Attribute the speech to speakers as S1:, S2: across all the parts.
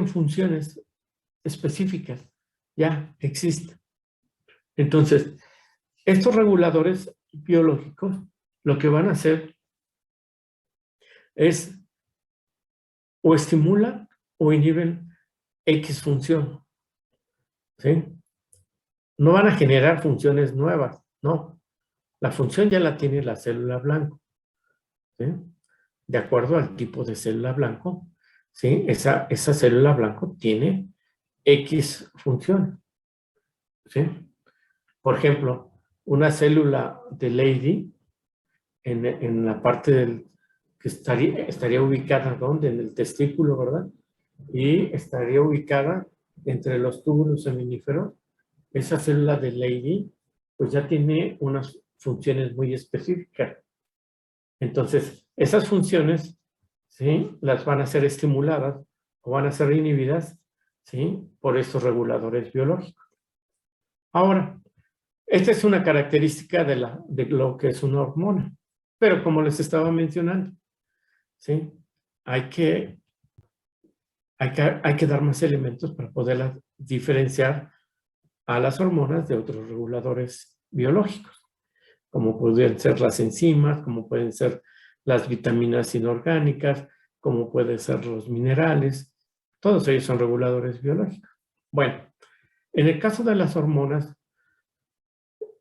S1: funciones específicas, ya existen. Entonces, estos reguladores biológicos lo que van a hacer es o estimulan o inhiben X función, ¿sí? No van a generar funciones nuevas, no. La función ya la tiene la célula blanco, ¿sí? De acuerdo al tipo de célula blanco, ¿sí? Esa célula blanco tiene X función, ¿sí? Por ejemplo, una célula de Leydig en la parte del que estaría ubicada, ¿dónde? En el testículo, ¿verdad? Y estaría ubicada entre los túbulos seminíferos. Esa célula de Leydig, pues ya tiene unas funciones muy específicas. Entonces, esas funciones, ¿sí? Las van a ser estimuladas o van a ser inhibidas, ¿sí? Por estos reguladores biológicos. Ahora, esta es una característica de lo que es una hormona. Pero como les estaba mencionando, ¿sí? Hay que dar más elementos para poderlas diferenciar a las hormonas de otros reguladores biológicos, como pueden ser las enzimas, como pueden ser las vitaminas inorgánicas, como pueden ser los minerales. Todos ellos son reguladores biológicos. Bueno, en el caso de las hormonas,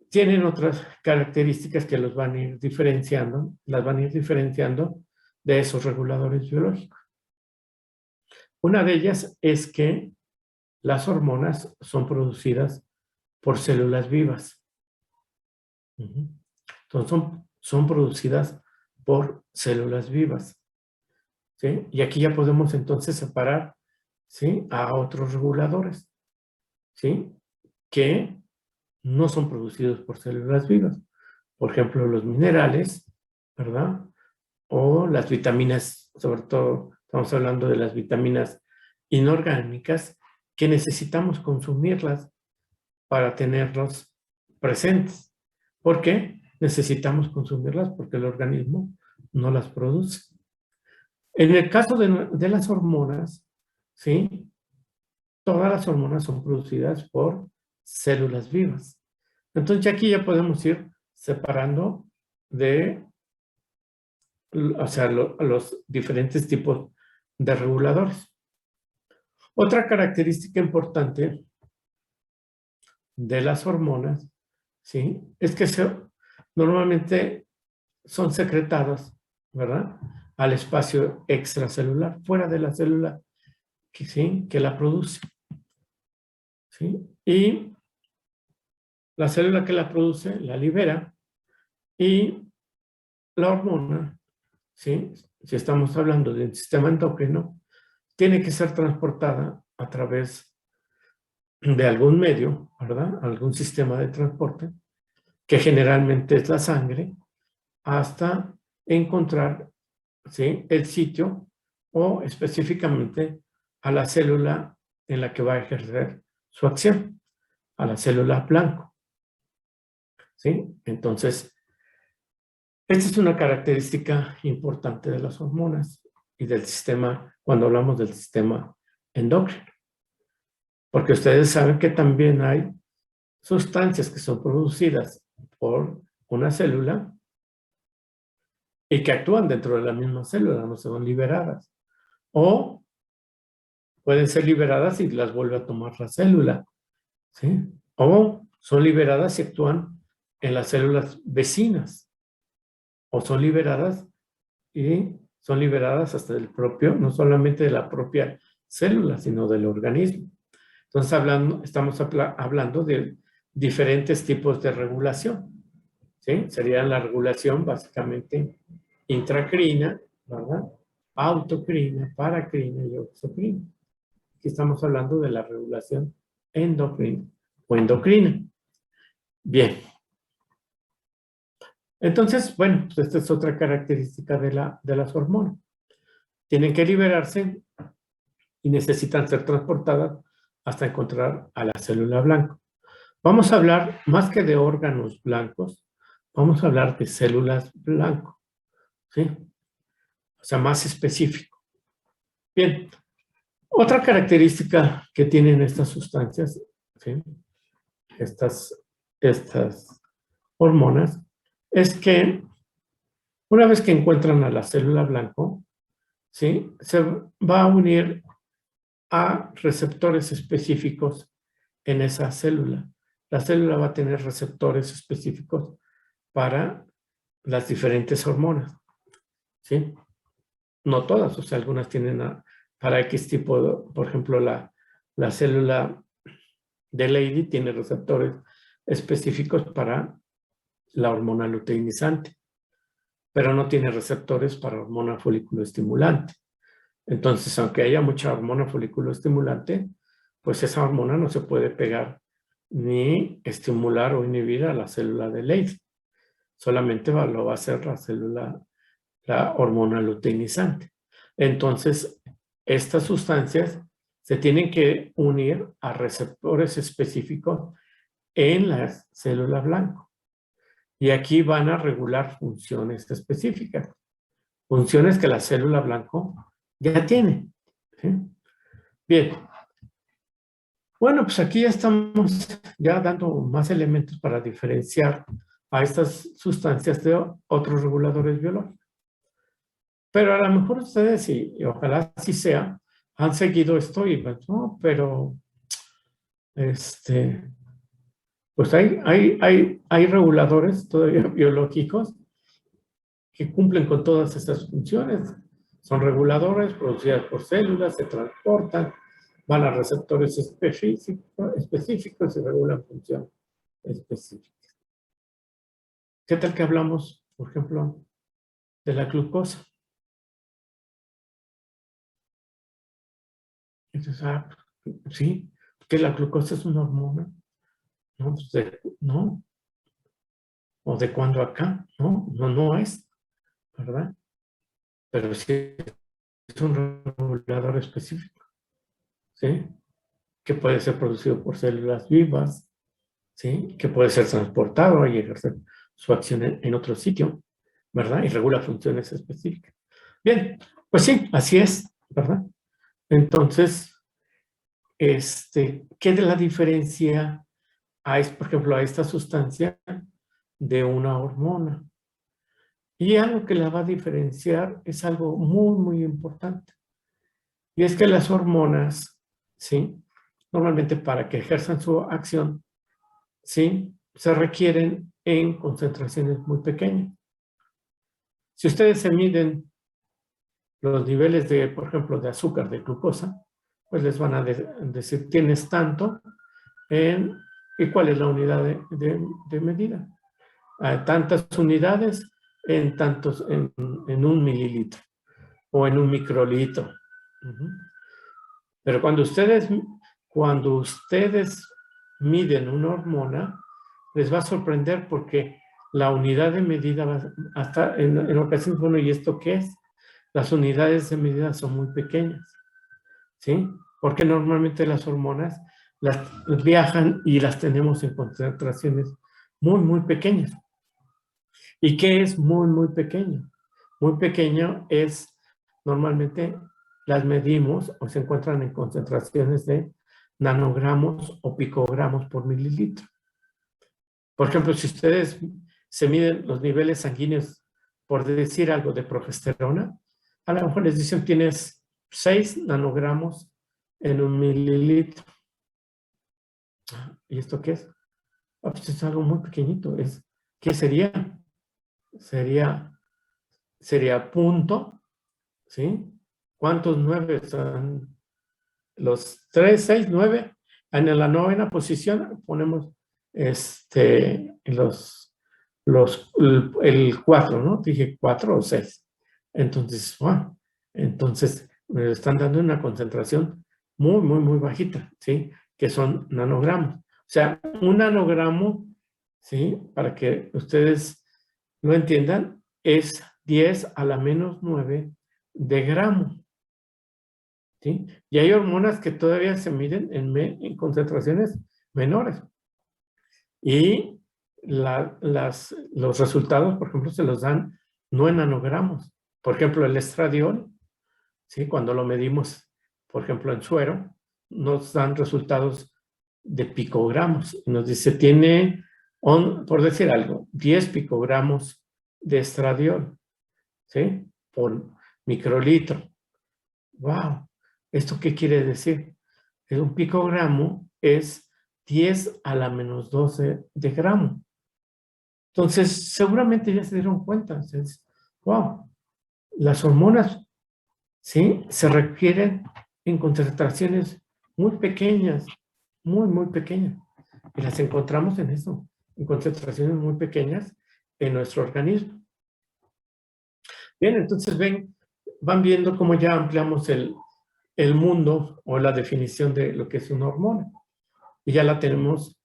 S1: tienen otras características que los van a ir diferenciando, las van a ir diferenciando de esos reguladores biológicos. Una de ellas es que las hormonas son producidas por células vivas. Entonces son producidas por células vivas, ¿sí? Y aquí ya podemos entonces separar, ¿sí? A otros reguladores, ¿sí? Que no son producidos por células vivas. Por ejemplo, los minerales, ¿verdad? O las vitaminas, sobre todo estamos hablando de las vitaminas inorgánicas, que necesitamos consumirlas para tenerlos presentes. ¿Por qué? Necesitamos consumirlas porque el organismo no las produce. En el caso de las hormonas, ¿sí? Todas las hormonas son producidas por células vivas. Entonces aquí ya podemos ir separando de, o sea, los diferentes tipos de reguladores. Otra característica importante de las hormonas, ¿sí? Es que normalmente son secretadas, ¿verdad? Al espacio extracelular, fuera de la célula que, ¿sí? Que la produce, ¿sí? Y la célula que la produce la libera y la hormona, ¿sí? Si estamos hablando del sistema endocrino, tiene que ser transportada a través de algún medio, ¿verdad? Algún sistema de transporte, que generalmente es la sangre, hasta encontrar, ¿sí? El sitio o específicamente a la célula en la que va a ejercer su acción, a la célula blanco, ¿sí? Entonces, esta es una característica importante de las hormonas y del sistema, cuando hablamos del sistema endocrino. Porque ustedes saben que también hay sustancias que son producidas por una célula y que actúan dentro de la misma célula, no son liberadas. O pueden ser liberadas y las vuelve a tomar la célula, ¿sí? O son liberadas y actúan en las células vecinas. O son liberadas y son liberadas hasta del propio, no solamente de la propia célula, sino del organismo. Entonces, estamos hablando de diferentes tipos de regulación, ¿sí? Sería la regulación básicamente intracrina, ¿verdad? Autocrina, paracrina y exocrina. Aquí estamos hablando de la regulación endocrina o endocrina. Bien. Entonces, bueno, pues esta es otra característica de las hormonas. Tienen que liberarse y necesitan ser transportadas hasta encontrar a la célula blanca. Vamos a hablar más que de órganos blancos, vamos a hablar de células blanco, ¿sí? O sea, más específico. Bien, Otra característica que tienen estas sustancias, ¿sí? estas hormonas, es que una vez que encuentran a la célula blanco, ¿sí? Se va a unir a receptores específicos en esa célula. La célula va a tener receptores específicos para las diferentes hormonas, ¿sí? No todas, o sea, algunas tienen para X tipo, por ejemplo, la célula de Leydig tiene receptores específicos para la hormona luteinizante, pero no tiene receptores para hormona folículo estimulante. Entonces, aunque haya mucha hormona folículo estimulante, pues esa hormona no se puede pegar ni estimular o inhibir a la célula de Leydig. Solamente lo va a hacer la hormona luteinizante. Entonces, estas sustancias se tienen que unir a receptores específicos en la célula blanco. Y aquí van a regular funciones específicas, funciones que la célula blanco ya tiene. ¿Sí? Bien. Bueno, pues aquí ya estamos ya dando más elementos para diferenciar a estas sustancias de otros reguladores biológicos. Pero a lo mejor ustedes, y ojalá así sea, han seguido esto y pues, no, pero pues hay reguladores todavía biológicos que cumplen con todas estas funciones. Son reguladores producidas por células, se transportan, van a receptores específicos y regulan funciones específicas. ¿Qué tal que hablamos, por ejemplo, de la glucosa? Entonces, sí, que la glucosa es una hormona. No, pues no, o de cuándo acá, no es, ¿verdad? Pero sí es un regulador específico, ¿sí? Que puede ser producido por células vivas, ¿sí? Que puede ser transportado y ejercer su acción en otro sitio, ¿verdad? Y regula funciones específicas. Bien, pues sí, así es, ¿verdad? Entonces, ¿qué de la diferencia por ejemplo, a esta sustancia de una hormona? Y algo que la va a diferenciar es algo muy, muy importante. Y es que las hormonas, ¿sí? Normalmente para que ejerzan su acción, ¿sí? Se requieren en concentraciones muy pequeñas. Si ustedes se miden los niveles de, por ejemplo, de azúcar, de glucosa, pues les van a decir, tienes tanto ¿y cuál es la unidad de medida? Tantas unidades en un mililitro o en un microlitro. Pero cuando ustedes miden una hormona, les va a sorprender porque la unidad de medida va hasta en ocasiones, bueno, ¿y esto qué es? Las unidades de medida son muy pequeñas, ¿sí? Porque normalmente las hormonas las viajan y las tenemos en concentraciones muy, muy pequeñas. ¿Y qué es muy, muy pequeño? Muy pequeño es, normalmente las medimos o se encuentran en concentraciones de nanogramos o picogramos por mililitro. Por ejemplo, si ustedes se miden los niveles sanguíneos, por decir algo de progesterona, a lo mejor les dicen tienes 6 nanogramos en un mililitro. ¿Y esto qué es? Pues es algo muy pequeñito. ¿Qué sería? Sería punto, ¿sí? ¿Cuántos 9 son? Los 3, 6, 9. En la novena posición ponemos el 4, ¿no? Dije 4 o 6. Entonces, bueno, entonces me están dando una concentración muy, muy, muy bajita, ¿sí? Que son nanogramos. O sea, un nanogramo, ¿sí? Para que ustedes lo entiendan, es 10 a la menos 9 de gramo. ¿Sí? Y hay hormonas que todavía se miden en concentraciones menores. Y los resultados, por ejemplo, se los dan no en nanogramos. Por ejemplo, el estradiol, ¿sí? Cuando lo medimos por ejemplo, en suero, nos dan resultados de picogramos. Nos dice, tiene, por decir algo, 10 picogramos de estradiol, ¿sí? Por microlitro. ¡Wow! ¿Esto qué quiere decir? Que un picogramo es 10 a la menos 12 de gramo. Entonces, seguramente ya se dieron cuenta. ¡Wow! Las hormonas, ¿sí? Se requieren en concentraciones muy pequeñas, muy pequeñas. Y las encontramos en eso, en concentraciones muy pequeñas en nuestro organismo. Bien, entonces van viendo cómo ya ampliamos el mundo o la definición de lo que es una hormona. Y ya la tenemos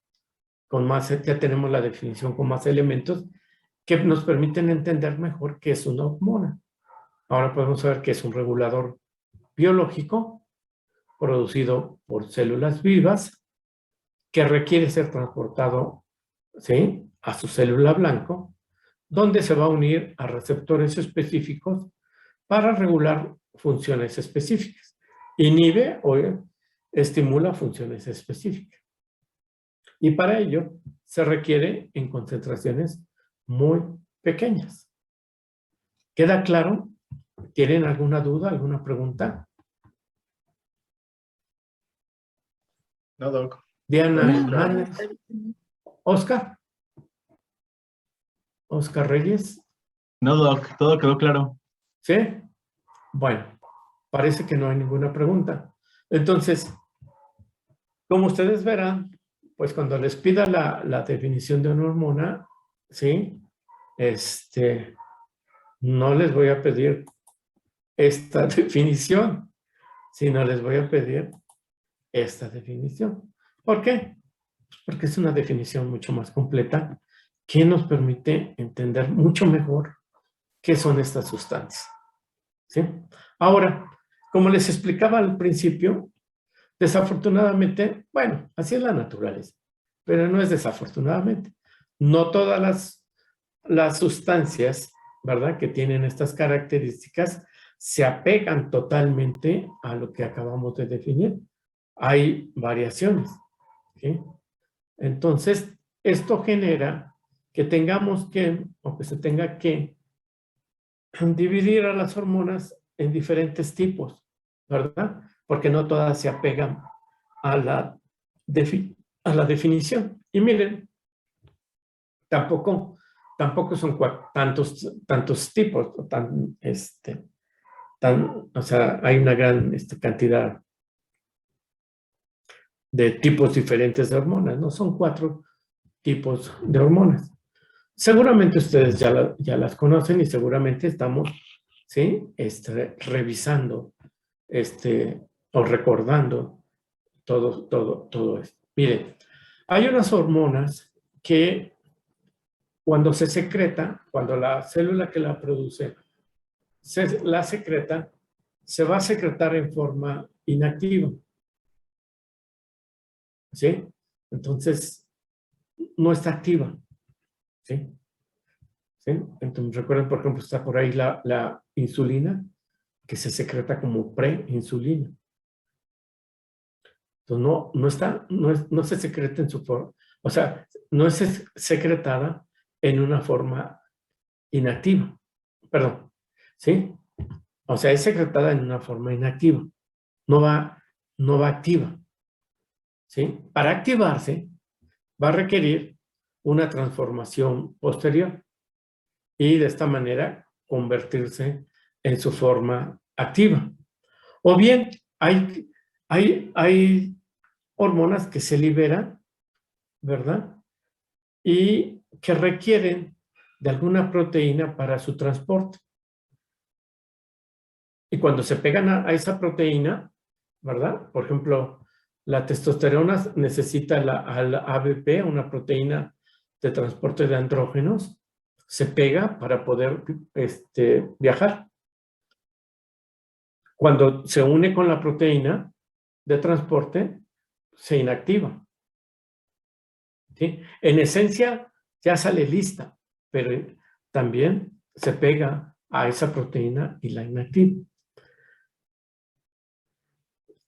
S1: ya tenemos la definición con más elementos que nos permiten entender mejor qué es una hormona. Ahora podemos saber que es un regulador biológico producido por células vivas que requiere ser transportado, ¿sí?, a su célula blanco, donde se va a unir a receptores específicos para regular funciones específicas. Inhibe o estimula funciones específicas. Y para ello se requiere en concentraciones muy pequeñas. ¿Queda claro? ¿Tienen alguna duda, alguna pregunta?
S2: No, Doc.
S1: Diana
S2: No,
S1: Hernández. Oscar. Oscar Reyes.
S2: No, Doc, todo quedó claro.
S1: ¿Sí? Bueno, parece que no hay ninguna pregunta. Entonces, como ustedes verán, pues cuando les pida la definición de una hormona, ¿sí? No les voy a pedir esta definición, sino les voy a pedir esta definición. ¿Por qué? Porque es una definición mucho más completa que nos permite entender mucho mejor qué son estas sustancias. ¿Sí? Ahora, como les explicaba al principio, desafortunadamente, bueno, así es la naturaleza, pero no es desafortunadamente. No todas las sustancias, ¿verdad?, que tienen estas características se apegan totalmente a lo que acabamos de definir. Hay variaciones, ¿sí? Entonces, esto genera que tengamos que, o que se tenga que dividir a las hormonas en diferentes tipos, ¿verdad? Porque no todas se apegan a la definición. Y miren, tampoco son tantos tipos, o sea, hay una gran cantidad de tipos diferentes de hormonas, ¿no? Son 4 tipos de hormonas. Seguramente ustedes ya las conocen y seguramente estamos, ¿sí?, revisando o recordando todo esto. Miren, hay unas hormonas que cuando se secreta, cuando la célula que la produce la secreta, se va a secretar en forma inactiva. ¿Sí? Entonces, no está activa. ¿Sí? ¿Sí? Entonces, recuerden, por ejemplo, está por ahí la insulina, que se secreta como preinsulina. Entonces, no se secreta en su forma, o sea, no es secretada en una forma inactiva. Perdón, ¿sí? O sea, es secretada en una forma inactiva. No va activa. ¿Sí? Para activarse, va a requerir una transformación posterior y de esta manera convertirse en su forma activa. O bien, hay hormonas que se liberan, ¿verdad?, y que requieren de alguna proteína para su transporte. Y cuando se pegan a esa proteína, ¿verdad? Por ejemplo, la testosterona necesita al ABP, una proteína de transporte de andrógenos, se pega para poder viajar. Cuando se une con la proteína de transporte, se inactiva. ¿Sí? En esencia, ya sale lista, pero también se pega a esa proteína y la inactiva.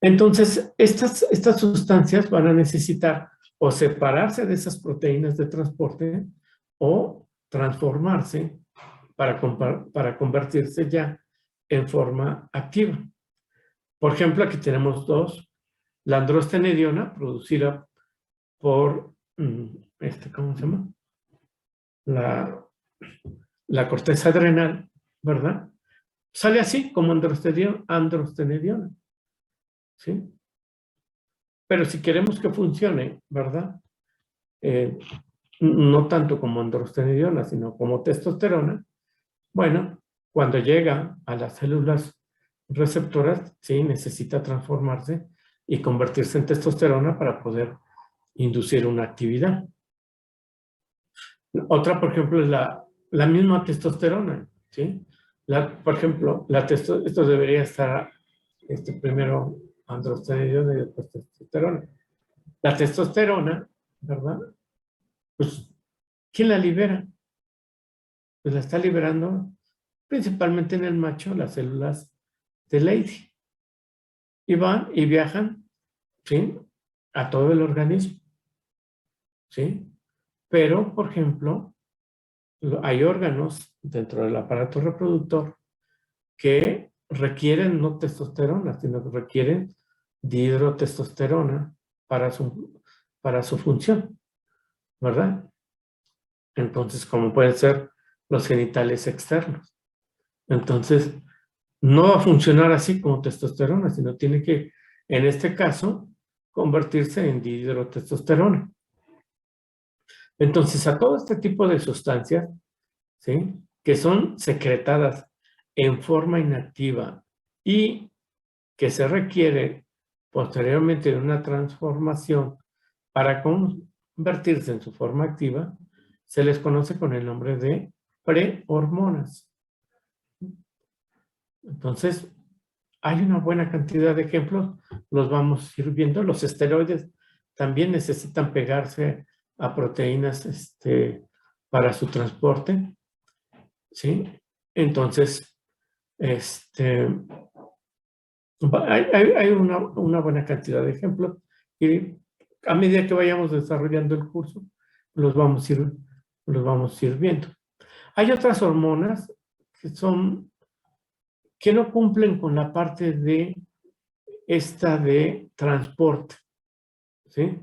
S1: Entonces, estas sustancias van a necesitar o separarse de esas proteínas de transporte o transformarse para convertirse ya en forma activa. Por ejemplo, aquí tenemos dos. La androstenediona, producida por, ¿cómo se llama? La corteza adrenal, ¿verdad? Sale así como androstenediona, ¿sí? Pero si queremos que funcione, ¿verdad? No tanto como androstenediona, sino como testosterona, bueno, cuando llega a las células receptoras, sí, necesita transformarse y convertirse en testosterona para poder inducir una actividad. Otra, por ejemplo, es la misma testosterona, ¿sí? Por ejemplo, esto debería estar primero androstenediona y después testosterona. La testosterona, ¿verdad? Pues, ¿quién la libera? Pues la está liberando principalmente en el macho las células de Leydig. Y van y viajan, ¿sí? A todo el organismo, ¿sí? Pero, por ejemplo, hay órganos dentro del aparato reproductor que requieren no testosterona, sino que requieren dihidrotestosterona para su función, ¿verdad? Entonces, como pueden ser los genitales externos. Entonces, no va a funcionar así como testosterona, sino tiene que, en este caso, convertirse en dihidrotestosterona. Entonces, a todo este tipo de sustancias, ¿sí? Que son secretadas en forma inactiva y que se requiere posteriormente de una transformación para convertirse en su forma activa, se les conoce con el nombre de prehormonas. Entonces, hay una buena cantidad de ejemplos, los vamos a ir viendo. Los esteroides también necesitan pegarse a proteínas para su transporte, ¿sí? Entonces, hay una buena cantidad de ejemplos y a medida que vayamos desarrollando el curso, los vamos a ir viendo. Hay otras hormonas que no cumplen con la parte de transporte, ¿sí?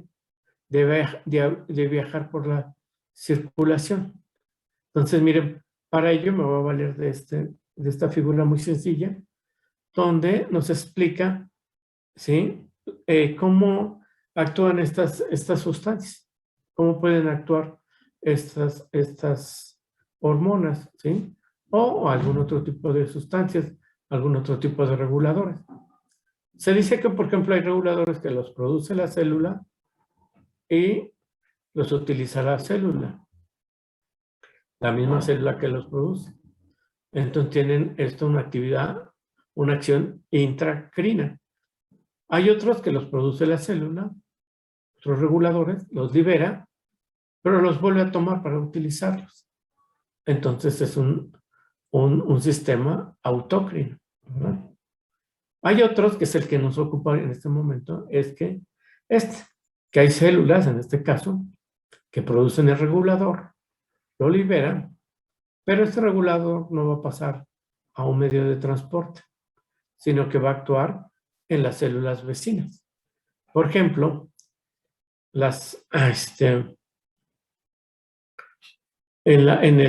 S1: De viajar por la circulación. Entonces, miren, para ello me voy a valer de esta figura muy sencilla, donde nos explica, ¿sí? Cómo actúan estas sustancias, cómo pueden actuar estas hormonas, ¿sí? O algún otro tipo de sustancias, algún otro tipo de reguladores. Se dice que, por ejemplo, hay reguladores que los produce la célula y los utiliza la célula, la misma célula que los produce. Entonces tienen una actividad, una acción intracrina. Hay otros que los produce la célula, otros reguladores, los libera, pero los vuelve a tomar para utilizarlos. Entonces es un sistema autócrino, ¿verdad? Hay otros, que es el que nos ocupa en este momento, es que hay células, en este caso, que producen el regulador, lo liberan, pero este regulador no va a pasar a un medio de transporte, sino que va a actuar en las células vecinas. Por ejemplo, en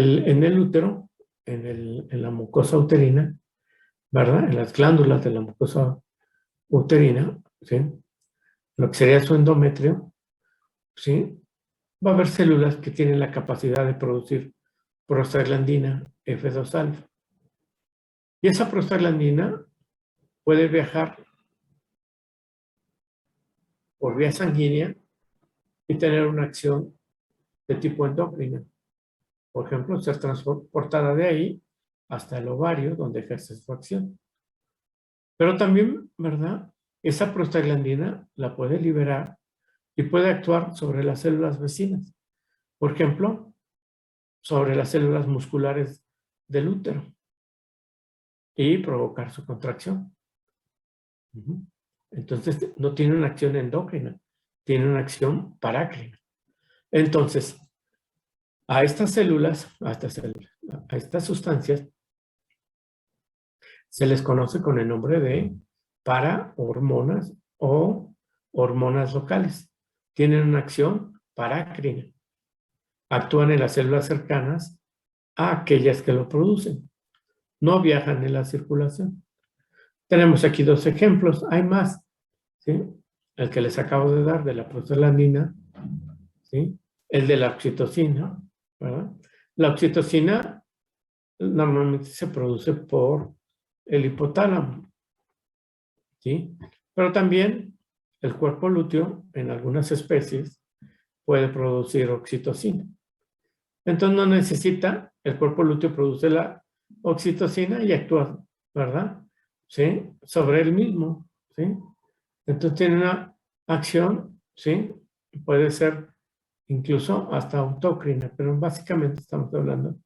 S1: el útero, en la mucosa uterina, ¿verdad? En las glándulas de la mucosa uterina, ¿sí? Lo que sería su endometrio, ¿sí? Va a haber células que tienen la capacidad de producir prostaglandina F2-alfa. Y esa prostaglandina puede viajar por vía sanguínea y tener una acción de tipo endocrina. Por ejemplo, ser transportada de ahí hasta el ovario, donde ejerce su acción. Pero también, ¿verdad? Esa prostaglandina la puede liberar y puede actuar sobre las células vecinas. Por ejemplo, sobre las células musculares del útero y provocar su contracción. Entonces, no tiene una acción endócrina, tiene una acción parácrina. Entonces, a estas células, a estas sustancias, se les conoce con el nombre de parahormonas o hormonas locales. Tienen una acción parácrina. Actúan en las células cercanas a aquellas que lo producen. No viajan en la circulación. Tenemos aquí dos ejemplos. Hay más, ¿sí? El que les acabo de dar de la prostaglandina, ¿sí? El de la oxitocina, ¿verdad? La oxitocina normalmente se produce por el hipotálamo, ¿sí? Pero también el cuerpo lúteo, en algunas especies, puede producir oxitocina. Entonces no necesita, el cuerpo lúteo produce la oxitocina y actúa, ¿verdad? ¿Sí? Sobre él mismo, ¿sí? Entonces tiene una acción, ¿sí? Puede ser incluso hasta autócrina, pero básicamente estamos hablando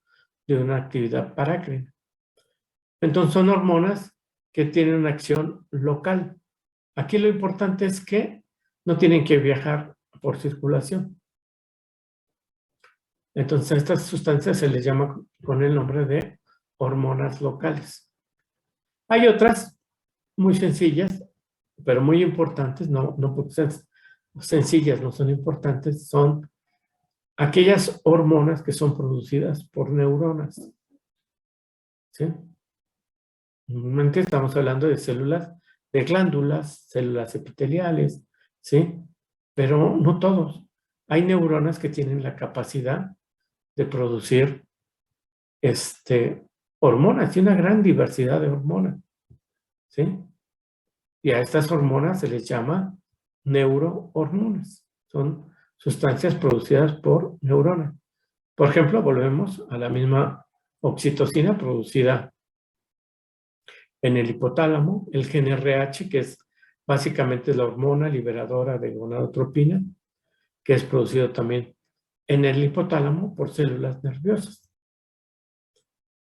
S1: de una actividad parácrina. Entonces son hormonas que tienen una acción local. Aquí lo importante es que no tienen que viajar por circulación. Entonces a estas sustancias se les llama con el nombre de hormonas locales. Hay otras muy sencillas, pero muy importantes, no porque sean sencillas, no son importantes, son aquellas hormonas que son producidas por neuronas. ¿Sí? Normalmente estamos hablando de células, de glándulas, células epiteliales, ¿sí? Pero no todos. Hay neuronas que tienen la capacidad de producir hormonas, y una gran diversidad de hormonas, ¿sí? Y a estas hormonas se les llama neurohormonas. Son sustancias producidas por neuronas. Por ejemplo, volvemos a la misma oxitocina producida en el hipotálamo, el gen RH, que es básicamente la hormona liberadora de gonadotropina, que es producido también en el hipotálamo por células nerviosas.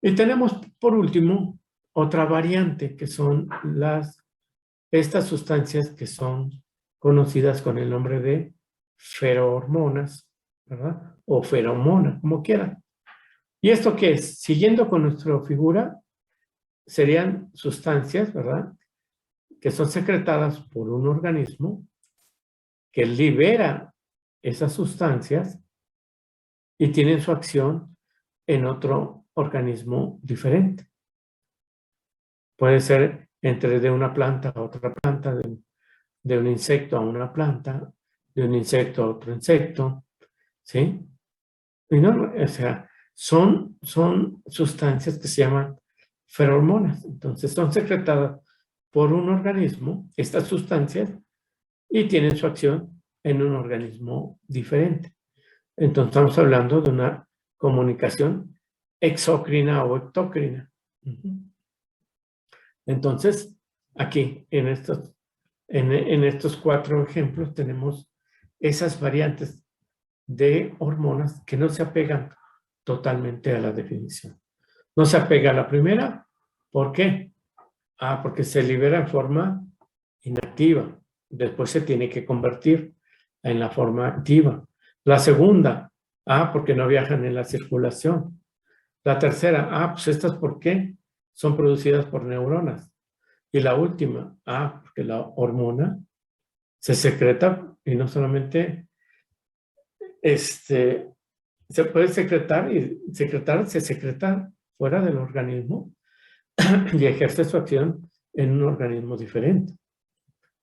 S1: Y tenemos, por último, otra variante, que son estas sustancias que son conocidas con el nombre de ferohormonas, ¿verdad? O feromona, como quieran. ¿Y esto qué es? Siguiendo con nuestra figura, serían sustancias, ¿verdad?, que son secretadas por un organismo que libera esas sustancias y tienen su acción en otro organismo diferente. Puede ser entre de una planta a otra planta, de un insecto a una planta, de un insecto a otro insecto, ¿sí? Y no, o sea, son sustancias que se llaman feromonas. Entonces son secretadas por un organismo, estas sustancias, y tienen su acción en un organismo diferente. Entonces estamos hablando de una comunicación exócrina o ectócrina. Entonces, aquí, en estos 4 ejemplos, tenemos esas variantes de hormonas que no se apegan totalmente a la definición. No se apega a la primera. ¿Por qué? Porque se libera en forma inactiva. Después se tiene que convertir en la forma activa. La segunda, porque no viajan en la circulación. La tercera, pues estas, ¿por qué? Son producidas por neuronas. Y la última, porque la hormona se secreta, y no solamente se puede secretar, se secreta fuera del organismo y ejerce su acción en un organismo diferente.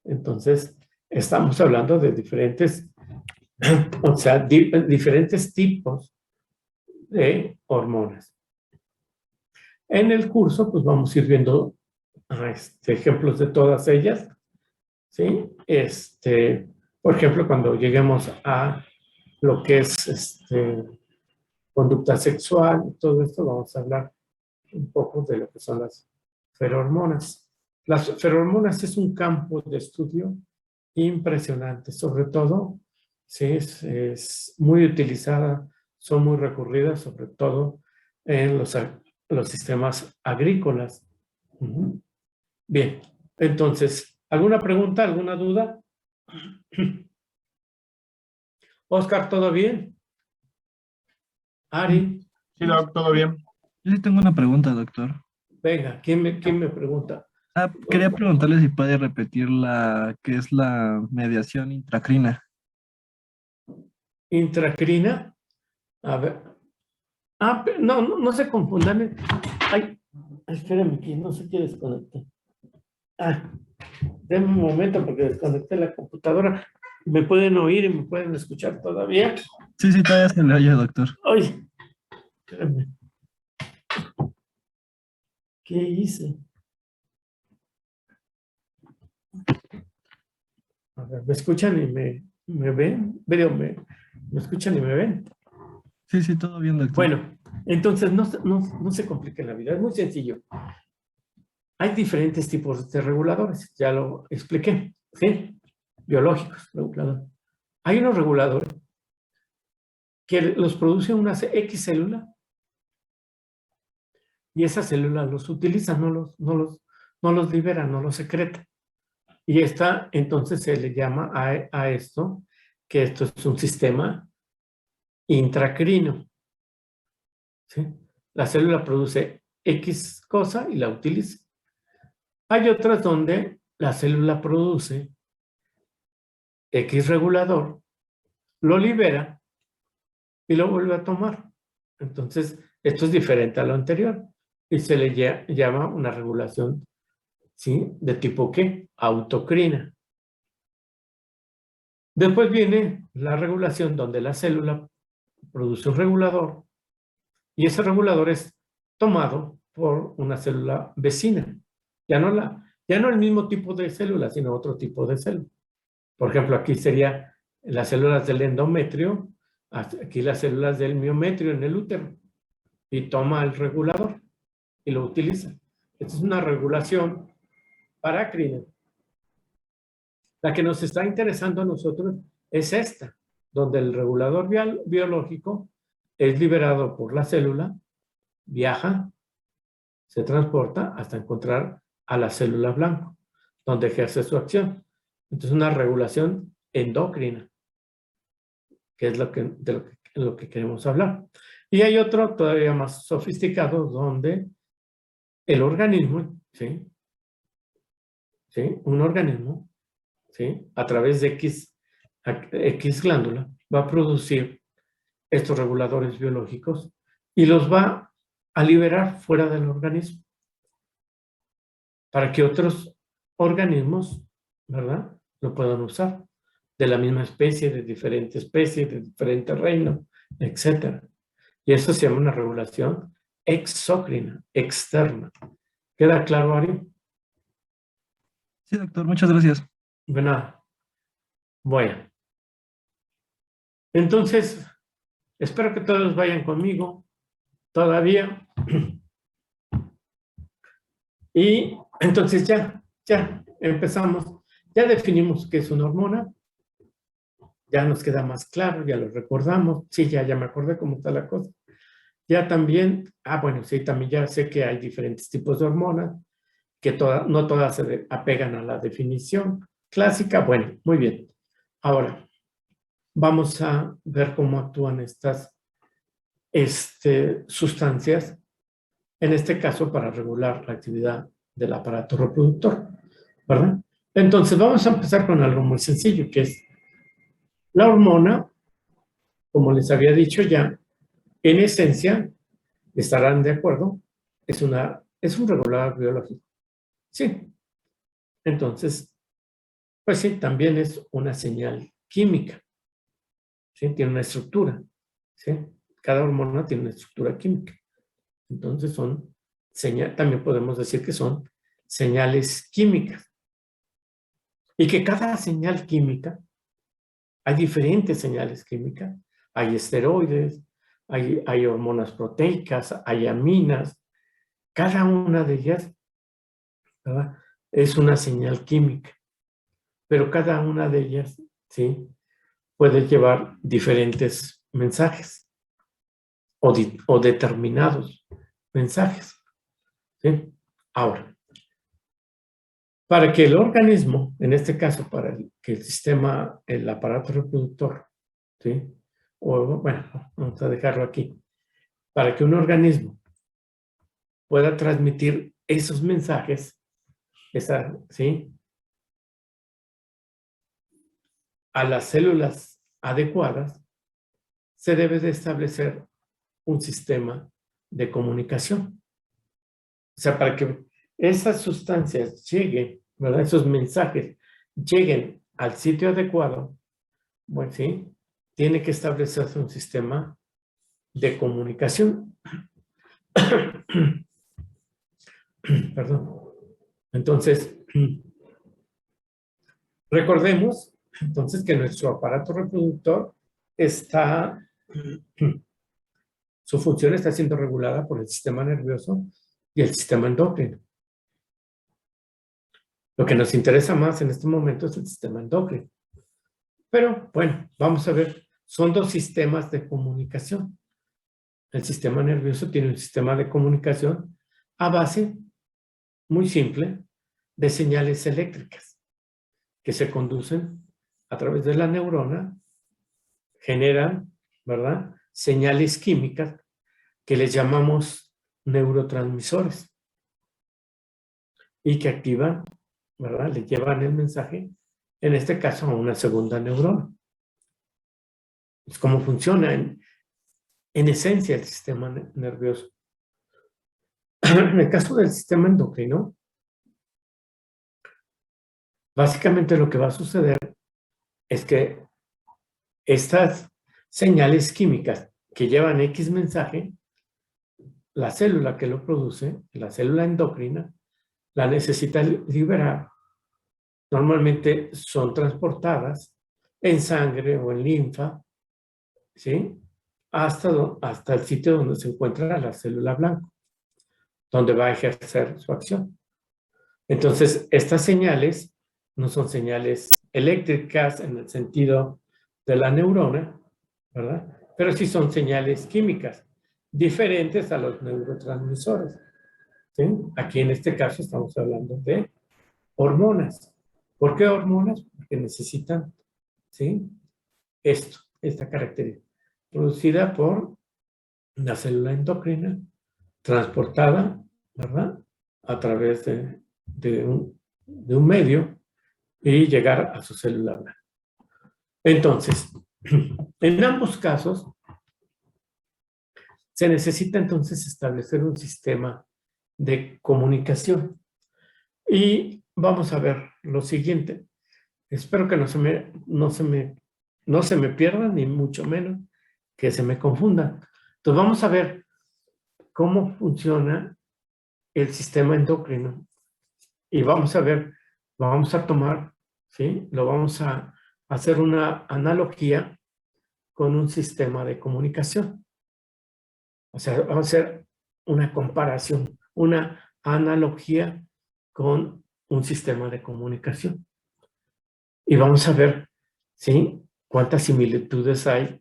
S1: Entonces, estamos hablando de diferentes, o sea, diferentes tipos de hormonas. En el curso, pues vamos a ir viendo ejemplos de todas ellas, ¿sí? Por ejemplo, cuando lleguemos a lo que es conducta sexual, todo esto, vamos a hablar un poco de lo que son las ferormonas. Las ferormonas es un campo de estudio impresionante, sobre todo, ¿sí? Es muy utilizada, son muy recurridas, sobre todo en los sistemas agrícolas. Bien, entonces, ¿Alguna pregunta, alguna duda? Oscar, ¿todo bien? Ari,
S2: Sí, Doc, todo bien.
S3: Yo sí tengo una pregunta, doctor.
S1: venga, ¿quién me pregunta?
S3: Quería preguntarle si puede repetir la que es la mediación intracrina.
S1: Intracrina. A ver. No se confundan. Ay, espérame, que no se quiere desconectar. Denme un momento porque desconecté la computadora. ¿Me pueden oír y me pueden escuchar todavía?
S3: Sí, todavía se le oye, doctor.
S1: Oye, espérame. ¿Qué hice? A ver, ¿me escuchan y me ven? ¿Me escuchan y me ven?
S3: Sí, todo bien, doctor.
S1: Bueno, entonces no se complique la vida, es muy sencillo. Hay diferentes tipos de reguladores, ya lo expliqué, ¿sí? Biológicos, reguladores. Hay unos reguladores que los produce una X célula y esa célula los utiliza, no los libera, no los secreta. Y entonces se le llama a esto, que esto es un sistema intracrino, ¿sí? La célula produce X cosa y la utiliza. Hay otras donde la célula produce X regulador, lo libera y lo vuelve a tomar. Entonces, esto es diferente a lo anterior y se le llama una regulación, ¿sí? ¿De tipo qué? Autocrina. Después viene la regulación donde la célula produce un regulador y ese regulador es tomado por una célula vecina. Ya no el mismo tipo de célula, sino otro tipo de célula. Por ejemplo, aquí sería las células del endometrio, aquí las células del miometrio en el útero, y toma el regulador y lo utiliza. Esta es una regulación parácrina. La que nos está interesando a nosotros es esta, donde el regulador biológico es liberado por la célula, viaja, se transporta hasta encontrar a la célula blanco, donde ejerce su acción. Entonces, una regulación endocrina, que es de lo que queremos hablar. Y hay otro todavía más sofisticado, donde el organismo, ¿sí? ¿Sí? Un organismo, ¿sí? A través de X glándula, va a producir estos reguladores biológicos y los va a liberar fuera del organismo para que otros organismos, ¿verdad?, lo puedan usar, de la misma especie, de diferente especie, de diferente reino, etc. Y eso se llama una regulación exócrina, externa. ¿Queda claro, Ari?
S3: Sí, doctor, muchas gracias.
S1: Bueno, entonces, espero que todos vayan conmigo todavía. Y entonces ya empezamos. Ya definimos qué es una hormona. Ya nos queda más claro, ya lo recordamos. Sí, ya me acordé cómo está la cosa. Ya también, bueno, sí, también ya sé que hay diferentes tipos de hormonas, que no todas se apegan a la definición clásica. Bueno, muy bien. Ahora, vamos a ver cómo actúan estas sustancias, en este caso para regular la actividad del aparato reproductor, ¿verdad? Entonces, vamos a empezar con algo muy sencillo, que es la hormona, como les había dicho ya, en esencia, estarán de acuerdo, es un regulador biológico. Sí. Entonces, pues sí, también es una señal química. ¿Sí? Tiene una estructura. ¿Sí? Cada hormona tiene una estructura química. Entonces también podemos decir que son señales químicas. Y que cada señal química, hay diferentes señales químicas, hay esteroides, hay hormonas proteicas, hay aminas, cada una de ellas, ¿verdad?, es una señal química, pero cada una de ellas, ¿sí?, puede llevar diferentes mensajes o determinados mensajes, ¿sí? Ahora, Para que el organismo, en este caso, para que el sistema, el aparato reproductor, ¿sí? O, bueno, vamos a dejarlo aquí. Para que un organismo pueda transmitir esos mensajes, ¿sí? A las células adecuadas, se debe de establecer un sistema de comunicación. O sea, para que esas sustancias lleguen, ¿verdad? Esos mensajes lleguen al sitio adecuado, bueno, ¿sí? Tiene que establecerse un sistema de comunicación. Perdón. Entonces, recordemos entonces que nuestro aparato reproductor está, su función está siendo regulada por el sistema nervioso y el sistema endocrino. Lo que nos interesa más en este momento es el sistema endocrino. Pero, bueno, vamos a ver, son dos sistemas de comunicación. El sistema nervioso tiene un sistema de comunicación a base, muy simple, de señales eléctricas que se conducen a través de la neurona, generan, ¿verdad?, señales químicas que les llamamos neurotransmisores y que activan, ¿verdad?, le llevan el mensaje, en este caso, a una segunda neurona. Es como funciona en esencia el sistema nervioso. En el caso del sistema endocrino, básicamente lo que va a suceder es que estas señales químicas que llevan X mensaje, la célula que lo produce, la célula endocrina, la necesita liberar. Normalmente son transportadas en sangre o en linfa, ¿sí?, hasta el sitio donde se encuentra la célula blanca, donde va a ejercer su acción. Entonces, estas señales no son señales eléctricas en el sentido de la neurona, ¿verdad? Pero sí son señales químicas, diferentes a los neurotransmisores, ¿sí? Aquí en este caso estamos hablando de hormonas. ¿Por qué hormonas? Porque necesitan, ¿sí?, esta característica, producida por la célula endocrina, transportada, ¿verdad?, a través de un medio y llegar a su célula blanca. Entonces, en ambos casos, se necesita entonces establecer un sistema de comunicación. Y vamos a ver lo siguiente. Espero que no se me pierda, ni mucho menos que se me confunda. Entonces, vamos a ver cómo funciona el sistema endocrino. Y vamos a tomar, ¿sí?, lo vamos a hacer una analogía con un sistema de comunicación. O sea, vamos a hacer una comparación, una analogía con un sistema de comunicación. Y vamos a ver, ¿sí?, cuántas similitudes hay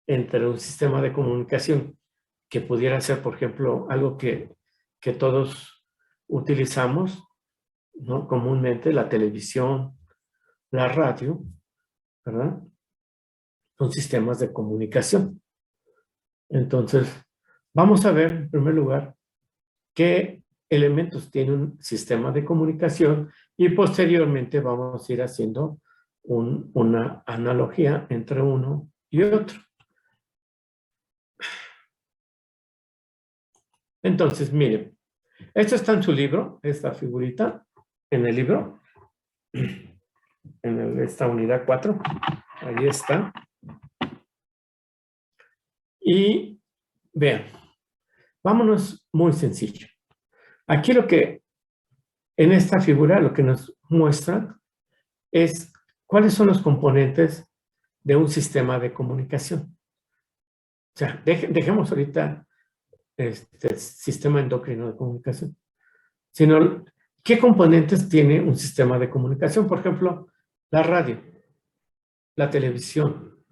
S1: entre un sistema de comunicación que pudiera ser, por ejemplo, algo que todos utilizamos, ¿no?, comúnmente, la televisión, la radio, ¿verdad? Son sistemas de comunicación. Entonces, vamos a ver, en primer lugar, qué elementos tiene un sistema de comunicación y posteriormente vamos a ir haciendo una analogía entre uno y otro. Entonces, miren, esto está en su libro, esta figurita, en el libro, en esta unidad 4, ahí está. Y vean, vámonos muy sencillo. Aquí en esta figura, lo que nos muestra es cuáles son los componentes de un sistema de comunicación. O sea, dejemos ahorita este sistema endocrino de comunicación, sino qué componentes tiene un sistema de comunicación. Por ejemplo, la radio, la televisión.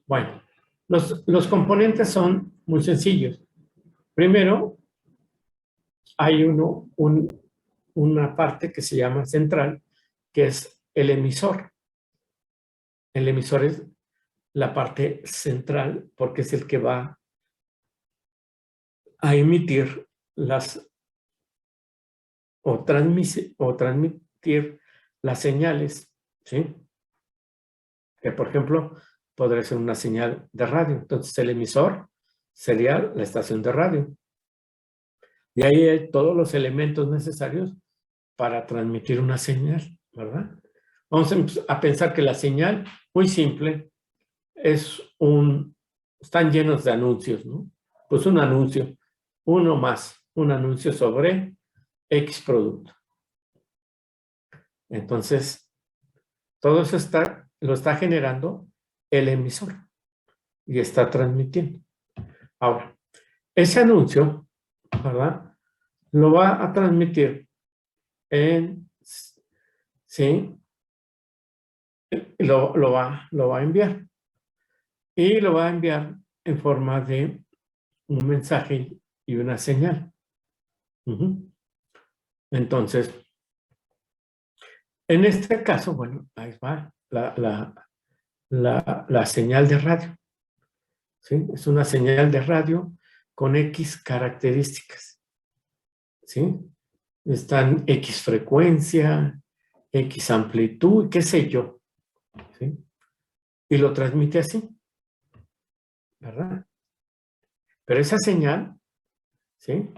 S1: Bueno, los componentes son muy sencillos. Primero, hay un una parte que se llama central, que es el emisor. El emisor es la parte central porque es el que va a emitir o transmitir las señales, ¿sí? Que, por ejemplo, podría ser una señal de radio. Entonces, el emisor sería la estación de radio. Y ahí hay todos los elementos necesarios para transmitir una señal, ¿verdad? Vamos a pensar que la señal, muy simple, están llenos de anuncios, ¿no? Pues un anuncio, un anuncio sobre X producto. Entonces, todo eso lo está generando el emisor y está transmitiendo. Ahora, ese anuncio, ¿verdad? Lo va a transmitir ¿sí? Lo va a enviar. Y lo va a enviar en forma de un mensaje y una señal. Entonces, en este caso, bueno, ahí va la señal de radio. ¿Sí? Es una señal de radio con X características. ¿Sí? Están X frecuencia, X amplitud, qué sé yo. ¿Sí? Y lo transmite así, ¿verdad? Pero esa señal, ¿sí?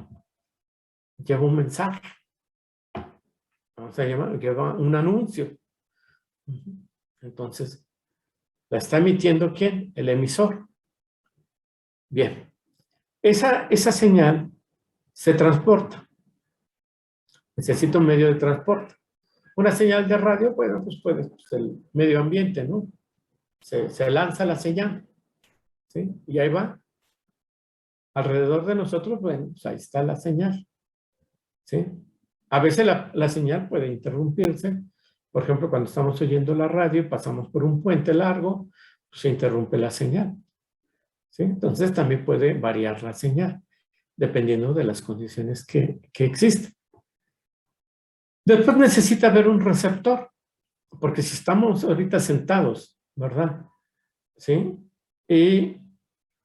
S1: Lleva un mensaje. Vamos a llamar, lleva un anuncio. Entonces, ¿la está emitiendo quién? El emisor. Bien. Esa señal se transporta. Necesita un medio de transporte. Una señal de radio, bueno, pues el medio ambiente, ¿no? Se lanza la señal, ¿sí? Y ahí va. Alrededor de nosotros, bueno, pues ahí está la señal, ¿sí? A veces la señal puede interrumpirse. Por ejemplo, cuando estamos oyendo la radio y pasamos por un puente largo, pues se interrumpe la señal, ¿sí? Entonces también puede variar la señal, dependiendo de las condiciones que existen. Después necesita haber un receptor, porque si estamos ahorita sentados, ¿verdad? ¿Sí? Y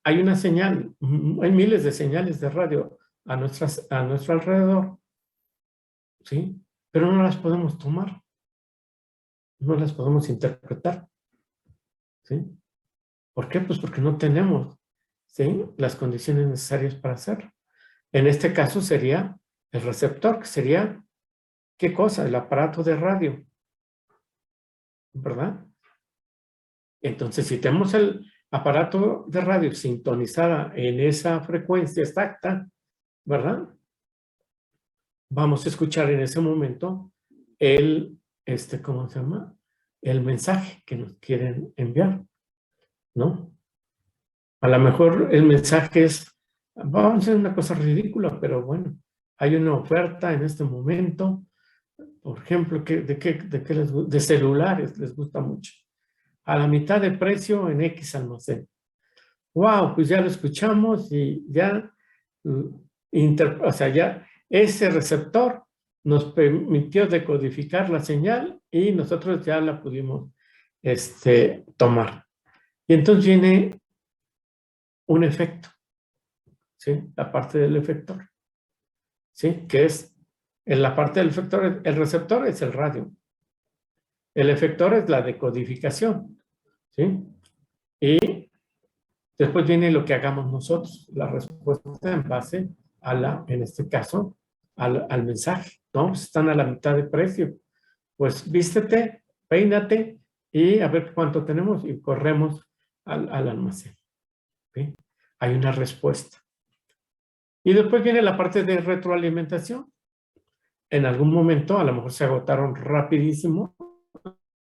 S1: hay una señal, hay miles de señales de radio a nuestro alrededor, ¿sí? Pero no las podemos tomar, no las podemos interpretar, ¿sí? ¿Por qué? Pues porque no tenemos, ¿sí? Las condiciones necesarias para hacerlo. En este caso sería el receptor, que sería, ¿qué cosa? El aparato de radio, ¿verdad? Entonces, si tenemos el aparato de radio sintonizada en esa frecuencia exacta, ¿verdad? Vamos a escuchar en ese momento ¿cómo se llama? El mensaje que nos quieren enviar, ¿no? A lo mejor el mensaje vamos a hacer una cosa ridícula, pero bueno, hay una oferta en este momento, por ejemplo, de celulares les gusta mucho. A la mitad de precio en X almacén. Wow, pues ya lo escuchamos y ya, o sea, ya ese receptor nos permitió decodificar la señal y nosotros ya la pudimos tomar. Y entonces viene un efecto, ¿sí? La parte del efector, ¿sí? Que es, en la parte del efector, el receptor es el radio. El efector es la decodificación, ¿sí? Y después viene lo que hagamos nosotros, la respuesta en base en este caso, al mensaje, ¿no? Pues están a la mitad de precio. Pues vístete, peínate y a ver cuánto tenemos y corremos al almacén. ¿Sí? Hay una respuesta. Y después viene la parte de retroalimentación. En algún momento, a lo mejor se agotaron rapidísimo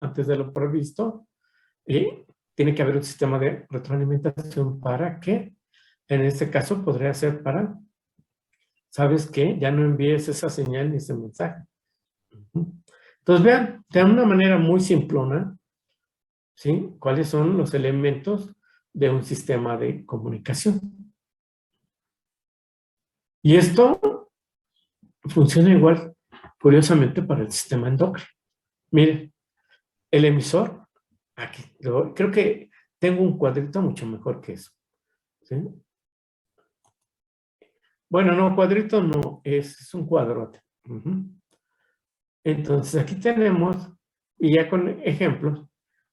S1: antes de lo previsto y tiene que haber un sistema de retroalimentación para que, en este caso, podría ser para, ¿sabes qué? Ya no envíes esa señal ni ese mensaje. Entonces, vean, de una manera muy simplona, ¿sí? ¿Cuáles son los elementos de un sistema de comunicación? Y esto funciona igual curiosamente para el sistema endocrino. Miren, el emisor, aquí, creo que tengo un cuadrito mucho mejor que eso. ¿Sí? Bueno, no, cuadrito no, es un cuadrote. Entonces, aquí tenemos, y ya con ejemplos,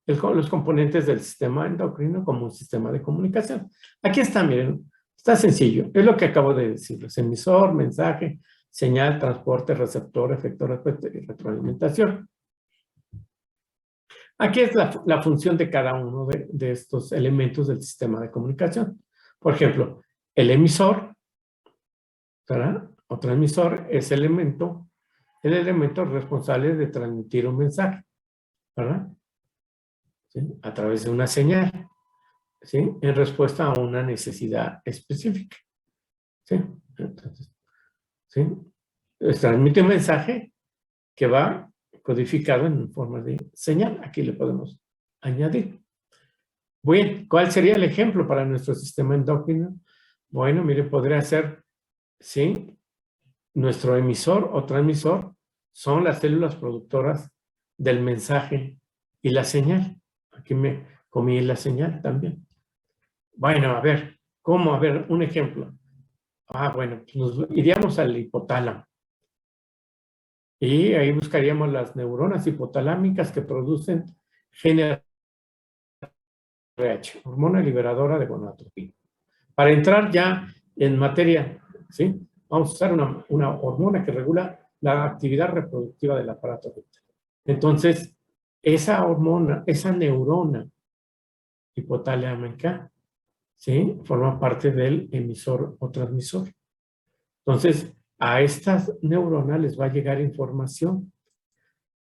S1: los componentes del sistema endocrino como un sistema de comunicación. Aquí está, miren, está sencillo. Es lo que acabo de decirles. Emisor, mensaje, señal, transporte, receptor, efector y retroalimentación. Aquí es la función de cada uno de estos elementos del sistema de comunicación. Por ejemplo, el emisor, ¿verdad? O transmisor es el elemento responsable de transmitir un mensaje, ¿verdad? ¿Sí? A través de una señal, ¿sí? En respuesta a una necesidad específica, ¿sí? Entonces, ¿sí? Transmite un mensaje que va codificado en forma de señal. Aquí le podemos añadir. Bien, ¿cuál sería el ejemplo para nuestro sistema endocrino? Bueno, mire, podría ser, ¿sí? Nuestro emisor o transmisor son las células productoras del mensaje y la señal. Aquí me comí la señal también. Bueno, a ver, ¿cómo? A ver, un ejemplo. Bueno, pues nos iríamos al hipotálamo. Y ahí buscaríamos las neuronas hipotalámicas que producen GnRH, hormona liberadora de gonadotropina. Para entrar ya en materia, ¿sí? Vamos a usar una hormona que regula la actividad reproductiva del aparato reproductor. Entonces, esa hormona, esa neurona hipotalámica, ¿sí? Forma parte del emisor o transmisor. Entonces, a estas neuronas les va a llegar información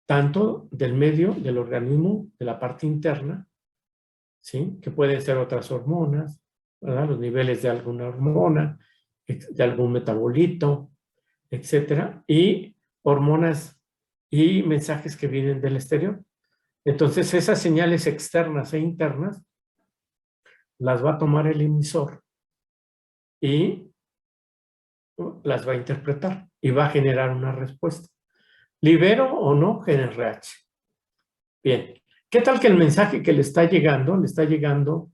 S1: tanto del medio, del organismo, de la parte interna, ¿sí? Que pueden ser otras hormonas, ¿verdad? Los niveles de alguna hormona, de algún metabolito, etcétera, y hormonas y mensajes que vienen del exterior. Entonces, esas señales externas e internas las va a tomar el emisor y las va a interpretar y va a generar una respuesta. ¿Libero o no GnRH? Bien. ¿Qué tal que el mensaje que le está llegando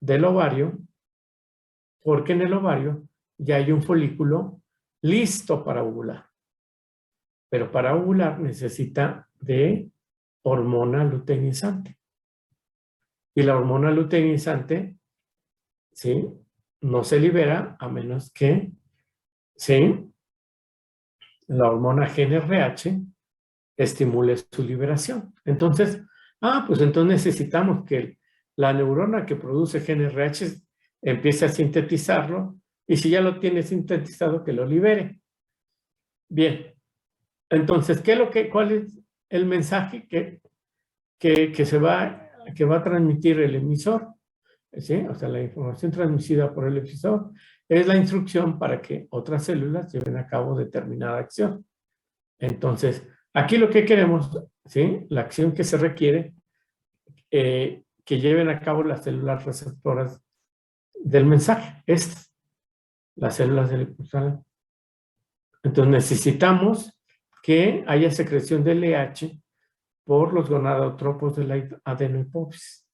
S1: del ovario? Porque en el ovario ya hay un folículo listo para ovular. Pero para ovular necesita de hormona luteinizante. Y la hormona luteinizante, ¿sí? No se libera a menos que, ¿sí? La hormona GnRH estimule su liberación. Entonces, pues entonces necesitamos que la neurona que produce GnRH empiece a sintetizarlo y si ya lo tiene sintetizado, que lo libere. Bien. Entonces, ¿cuál es el mensaje que va a transmitir el emisor? ¿Sí? O sea, la información transmitida por el emisor es la instrucción para que otras células lleven a cabo determinada acción. Entonces, aquí lo que queremos, ¿sí? La acción que se requiere, que lleven a cabo las células receptoras del mensaje, las células del hipotálamo. Entonces, necesitamos que haya secreción de LH por los gonadotropos de la adenohipófisis.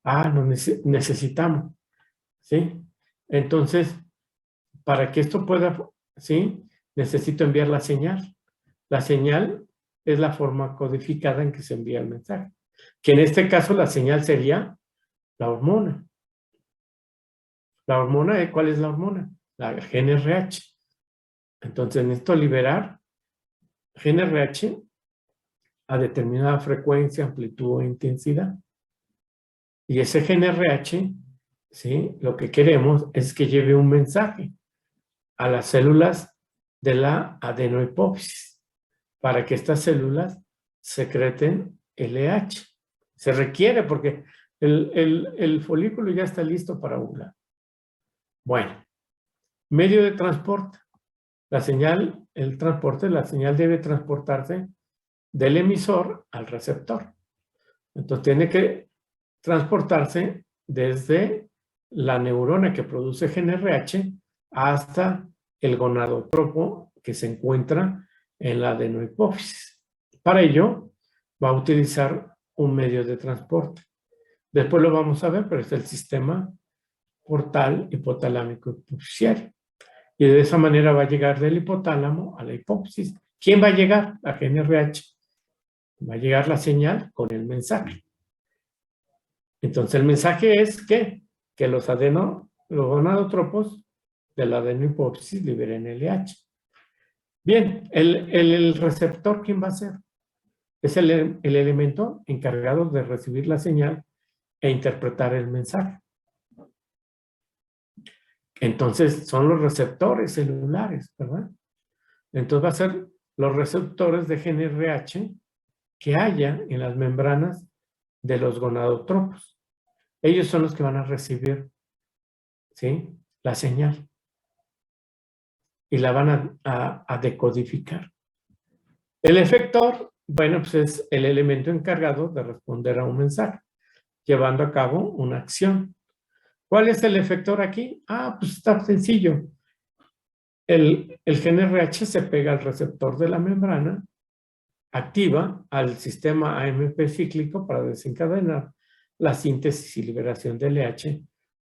S1: Lo necesitamos, ¿sí? Entonces, para que esto pueda, ¿sí? Necesito enviar la señal. La señal es la forma codificada en que se envía el mensaje. Que en este caso la señal sería la hormona. La hormona, ¿cuál es la hormona? La GnRH. Entonces necesito liberar GnRH a determinada frecuencia, amplitud e intensidad. Y ese GnRH, ¿sí? Lo que queremos es que lleve un mensaje a las células de la adenohipófisis para que estas células secreten LH. Se requiere porque el folículo ya está listo para ovular. Bueno, medio de transporte. La señal debe transportarse del emisor al receptor. Entonces tiene que transportarse desde la neurona que produce GnRH hasta el gonadotropo que se encuentra en la adenohipófisis. Para ello, va a utilizar un medio de transporte. Después lo vamos a ver, pero es el sistema portal hipotalámico hipofisiario. Y de esa manera va a llegar del hipotálamo a la hipófisis. ¿Quién va a llegar? La GNRH. Va a llegar la señal con el mensaje. Entonces el mensaje es que los gonadotropos de la adenohipófisis liberen LH. Bien, el receptor, ¿quién va a ser? Es el elemento encargado de recibir la señal e interpretar el mensaje. Entonces son los receptores celulares, ¿verdad? Entonces va a ser los receptores de GNRH que haya en las membranas de los gonadotropos. Ellos son los que van a recibir, ¿sí?, la señal y la van a decodificar. El efector, bueno, pues es el elemento encargado de responder a un mensaje, llevando a cabo una acción. ¿Cuál es el efector aquí? Pues está sencillo. El GNRH se pega al receptor de la membrana, activa al sistema AMP cíclico para desencadenar la síntesis y liberación de LH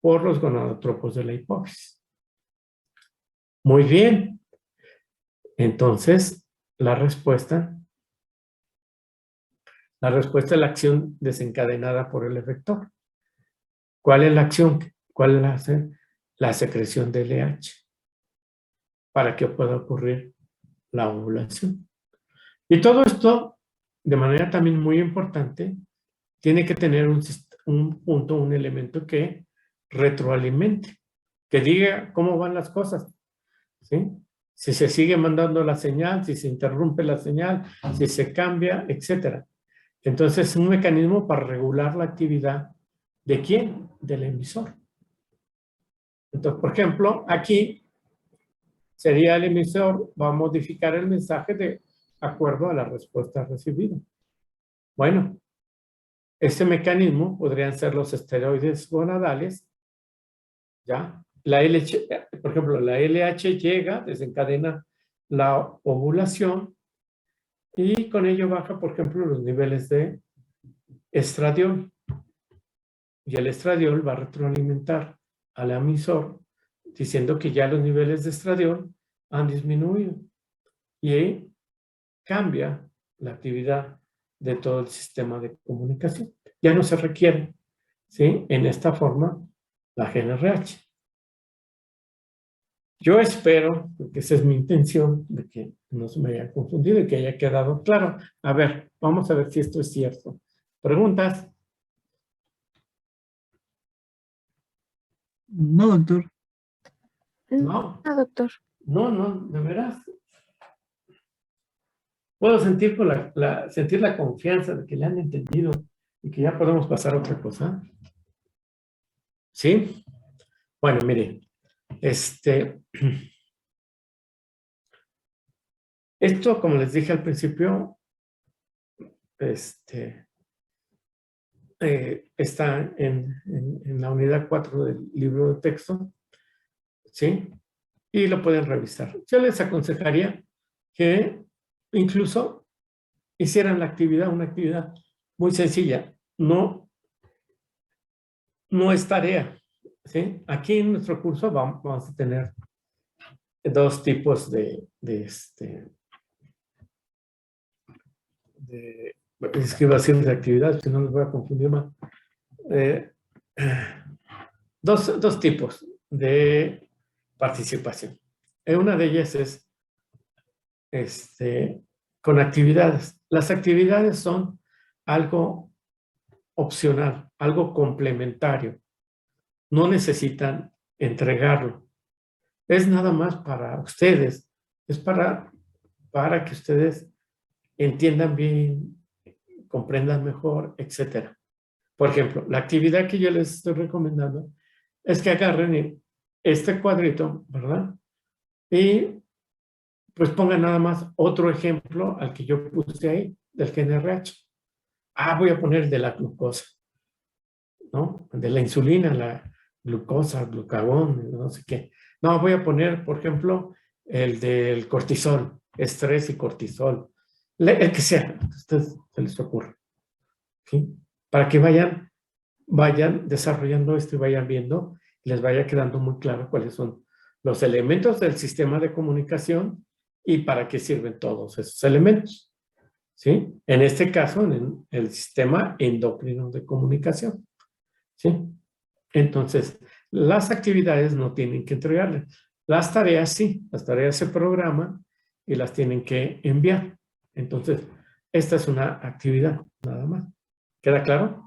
S1: por los gonadotropos de la hipófisis. Muy bien. Entonces, la respuesta es la acción desencadenada por el efector. ¿Cuál es la acción? ¿Cuál es la secreción de LH? Para que pueda ocurrir la ovulación. Y todo esto, de manera también muy importante, tiene que tener un punto, un elemento que retroalimente, que diga cómo van las cosas, ¿sí? Si se sigue mandando la señal, si se interrumpe la señal, si se cambia, etc. Entonces, es un mecanismo para regular la actividad ¿de quién? Del emisor. Entonces, por ejemplo, aquí sería el emisor, va a modificar el mensaje de acuerdo a la respuesta recibida. Bueno, este mecanismo podrían ser los esteroides gonadales, ¿ya? La LH, por ejemplo, la LH llega, desencadena la ovulación y con ello baja, por ejemplo, los niveles de estradiol. Y el estradiol va a retroalimentar al emisor diciendo que ya los niveles de estradiol han disminuido y ahí cambia la actividad de todo el sistema de comunicación. Ya no se requiere, ¿sí?, en esta forma la GNRH. Yo espero, porque esa es mi intención, de que no se me haya confundido y que haya quedado claro. A ver, vamos a ver si esto es cierto. ¿Preguntas?
S3: No, doctor.
S1: No.
S4: No, doctor.
S1: No, de veras. Puedo sentir, sentir la confianza de que le han entendido y que ya podemos pasar a otra cosa. ¿Sí? Bueno, miren. Esto, como les dije al principio, está en la unidad 4 del libro de texto, ¿sí? Y lo pueden revisar. Yo les aconsejaría que incluso hicieran la actividad, una actividad muy sencilla. No es tarea, ¿sí? Aquí en nuestro curso vamos a tener dos tipos es que iba a decir de actividad, si no les voy a confundir más. Dos tipos de participación. Una de ellas es con actividades. Las actividades son algo opcional, algo complementario. No necesitan entregarlo. Es nada más para ustedes. Es para que ustedes entiendan bien, comprendan mejor, etc. Por ejemplo, la actividad que yo les estoy recomendando es que agarren este cuadrito, ¿verdad? Y pues pongan nada más otro ejemplo al que yo puse ahí, del GNRH. Voy a poner el de la glucosa, ¿no? De la insulina, la glucosa, glucagón, no sé qué. No, voy a poner, por ejemplo, el del cortisol. estrés y cortisol, el que sea, a ustedes se les ocurre, ¿sí? Para que vayan desarrollando esto y vayan viendo, y les vaya quedando muy claro cuáles son los elementos del sistema de comunicación y para qué sirven todos esos elementos, ¿sí? En este caso, en el sistema endocrino de comunicación, ¿sí? Entonces, las actividades no tienen que entregarle. Las tareas sí, las tareas se programan y las tienen que enviar. Entonces, esta es una actividad, nada más. ¿Queda claro?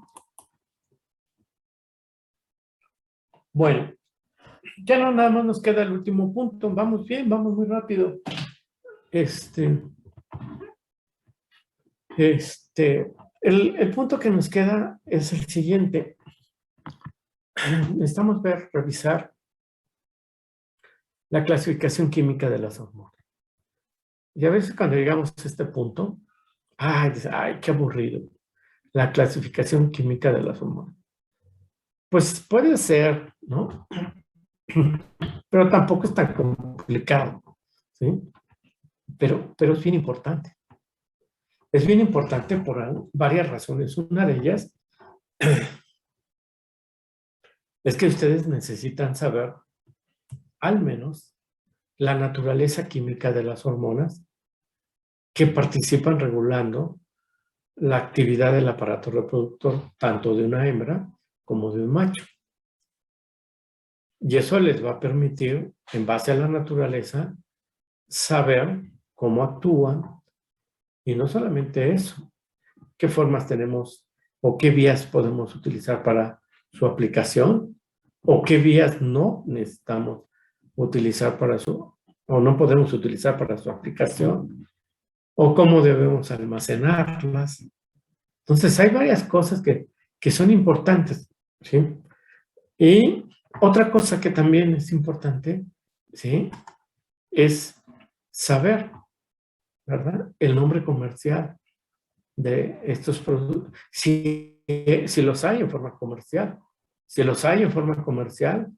S1: Bueno, ya no nada más nos queda el último punto. Vamos bien, vamos muy rápido. El punto que nos queda es el siguiente. Necesitamos revisar la clasificación química de las hormonas. Y a veces cuando llegamos a este punto, ay, qué aburrido. La clasificación química de las hormonas. Pues puede ser, ¿no? Pero tampoco es tan complicado, ¿sí? Pero es bien importante. Es bien importante por varias razones. Una de ellas es que ustedes necesitan saber al menos la naturaleza química de las hormonas que participan regulando la actividad del aparato reproductor, tanto de una hembra como de un macho. Y eso les va a permitir, en base a la naturaleza, saber cómo actúan. Y no solamente eso, qué formas tenemos o qué vías podemos utilizar para su aplicación o qué vías no necesitamos utilizar o no podemos utilizar para su aplicación o cómo debemos almacenarlas. Entonces hay varias cosas que son importantes, ¿sí? Y otra cosa que también es importante, ¿sí? Es saber, ¿verdad? El nombre comercial de estos productos. Si los hay en forma comercial. Si los hay en forma comercial,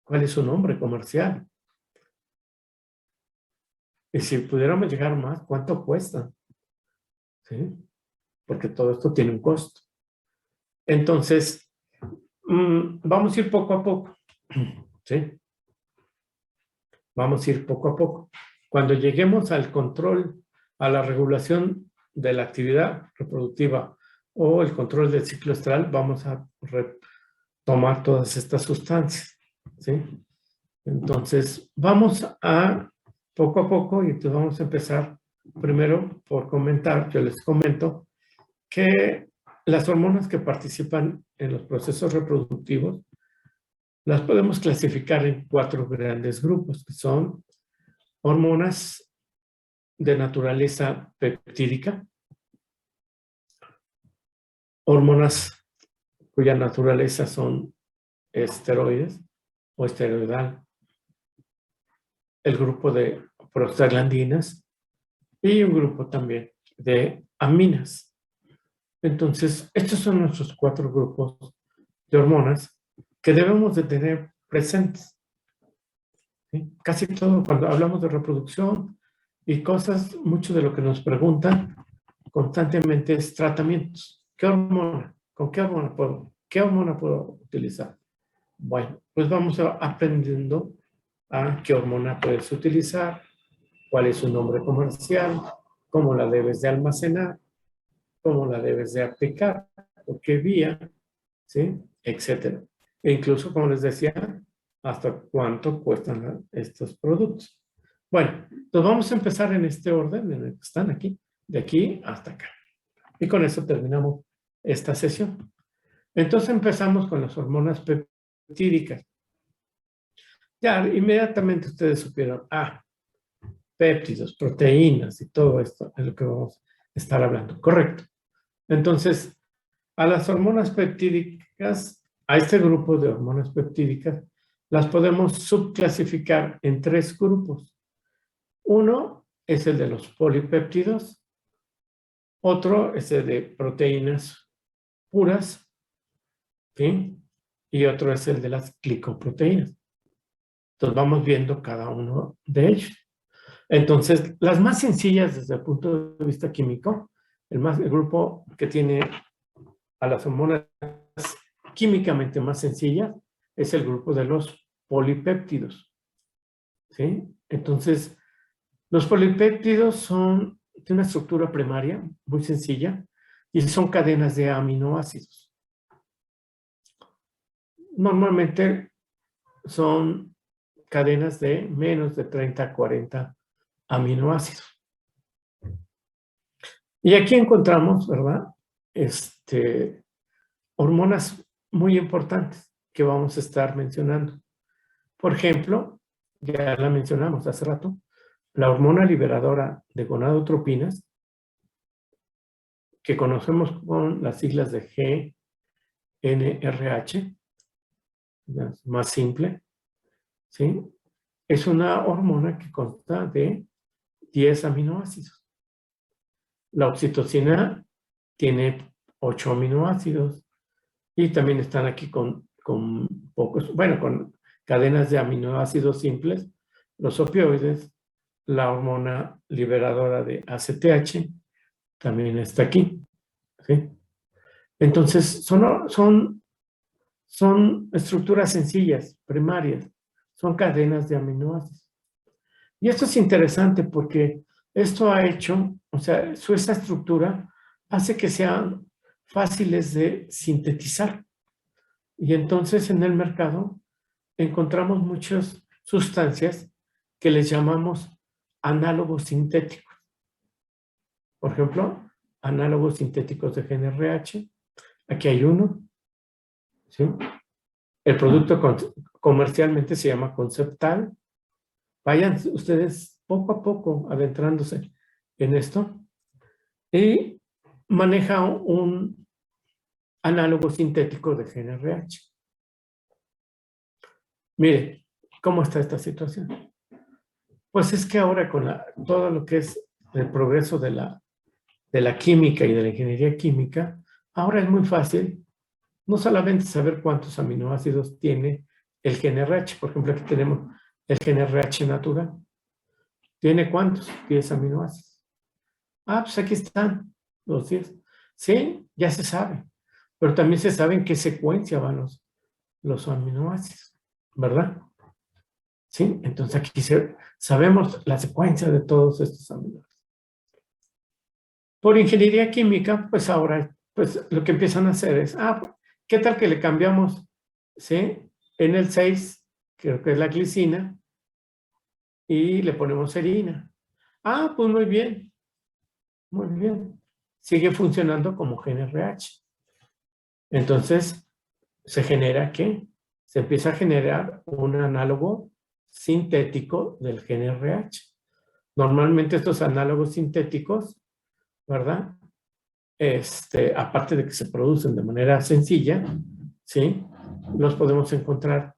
S1: ¿cuál es su nombre comercial? Y si pudiéramos llegar más, ¿cuánto cuesta? ¿Sí? Porque todo esto tiene un costo. Entonces, vamos a ir poco a poco. ¿Sí? Vamos a ir poco a poco. Cuando lleguemos al control, a la regulación de la actividad reproductiva o el control del ciclo estral, vamos a tomar todas estas sustancias, ¿sí? Entonces, vamos a poco a poco y entonces vamos a empezar primero por comentar, yo les comento que las hormonas que participan en los procesos reproductivos las podemos clasificar en 4 grandes grupos, que son hormonas de naturaleza peptídica, hormonas cuya naturaleza son esteroides o esteroidal, el grupo de prostaglandinas y un grupo también de aminas. Entonces, estos son nuestros 4 grupos de hormonas que debemos de tener presentes, ¿sí? Casi todo cuando hablamos de reproducción y cosas, mucho de lo que nos preguntan constantemente es tratamientos. ¿Qué hormona? ¿Con qué hormona puedo utilizar? Bueno, pues vamos aprendiendo a qué hormona puedes utilizar, cuál es su nombre comercial, cómo la debes de almacenar, cómo la debes de aplicar, por qué vía, ¿sí? Etcétera. E incluso, como les decía, hasta cuánto cuestan estos productos. Bueno, entonces vamos a empezar en este orden en el que están aquí, de aquí hasta acá. Y con eso terminamos esta sesión. Entonces empezamos con las hormonas peptídicas. Ya, inmediatamente ustedes supieron, péptidos, proteínas y todo esto es lo que vamos a estar hablando. Correcto. Entonces, a las hormonas peptídicas, a este grupo de hormonas peptídicas, las podemos subclasificar en 3 grupos. Uno es el de los polipéptidos, otro es el de proteínas puras, ¿sí? Y otro es el de las glicoproteínas. Entonces vamos viendo cada uno de ellos. Entonces, las más sencillas desde el punto de vista químico, el grupo que tiene a las hormonas químicamente más sencillas es el grupo de los polipéptidos, ¿sí? Entonces, los polipéptidos tienen una estructura primaria muy sencilla y son cadenas de aminoácidos. Normalmente son cadenas de menos de 30 a 40 aminoácidos. Y aquí encontramos, ¿verdad? Hormonas muy importantes que vamos a estar mencionando. Por ejemplo, ya la mencionamos hace rato, la hormona liberadora de gonadotropinas, que conocemos con las siglas de GnRH, más simple, ¿sí? Es una hormona que consta de 10 aminoácidos. La oxitocina tiene 8 aminoácidos y también están aquí con pocos, bueno, con cadenas de aminoácidos simples, los opioides, la hormona liberadora de ACTH también está aquí, ¿sí? Entonces, son estructuras sencillas, primarias, son cadenas de aminoácidos. Y esto es interesante porque esto ha hecho, o sea, esa estructura hace que sean fáciles de sintetizar. Y entonces en el mercado encontramos muchas sustancias que les llamamos análogos sintéticos. Por ejemplo, análogos sintéticos de GnRH. Aquí hay uno, ¿sí? El producto comercialmente se llama Conceptal. Vayan ustedes poco a poco adentrándose en esto y maneja un análogo sintético de GnRH. Mire, ¿cómo está esta situación? Pues es que ahora con todo lo que es el progreso de la química y de la ingeniería química, ahora es muy fácil no solamente saber cuántos aminoácidos tiene el GnRH. Por ejemplo, aquí tenemos el GnRH natural. ¿Tiene cuántos? 10 aminoácidos. Ah, pues aquí están los 10. Sí, ya se sabe. Pero también se sabe en qué secuencia van los aminoácidos, ¿verdad? Sí, entonces aquí sabemos la secuencia de todos estos aminoácidos. Por ingeniería química, pues ahora pues lo que empiezan a hacer es, ¿qué tal que le cambiamos, ¿sí? En el 6, creo que es la glicina, y le ponemos serina. Pues muy bien, muy bien. Sigue funcionando como GnRH. Entonces, se genera ¿qué? Se empieza a generar un análogo sintético del GnRH. Normalmente estos análogos sintéticos, ¿verdad? Aparte de que se producen de manera sencilla, ¿sí? Los podemos encontrar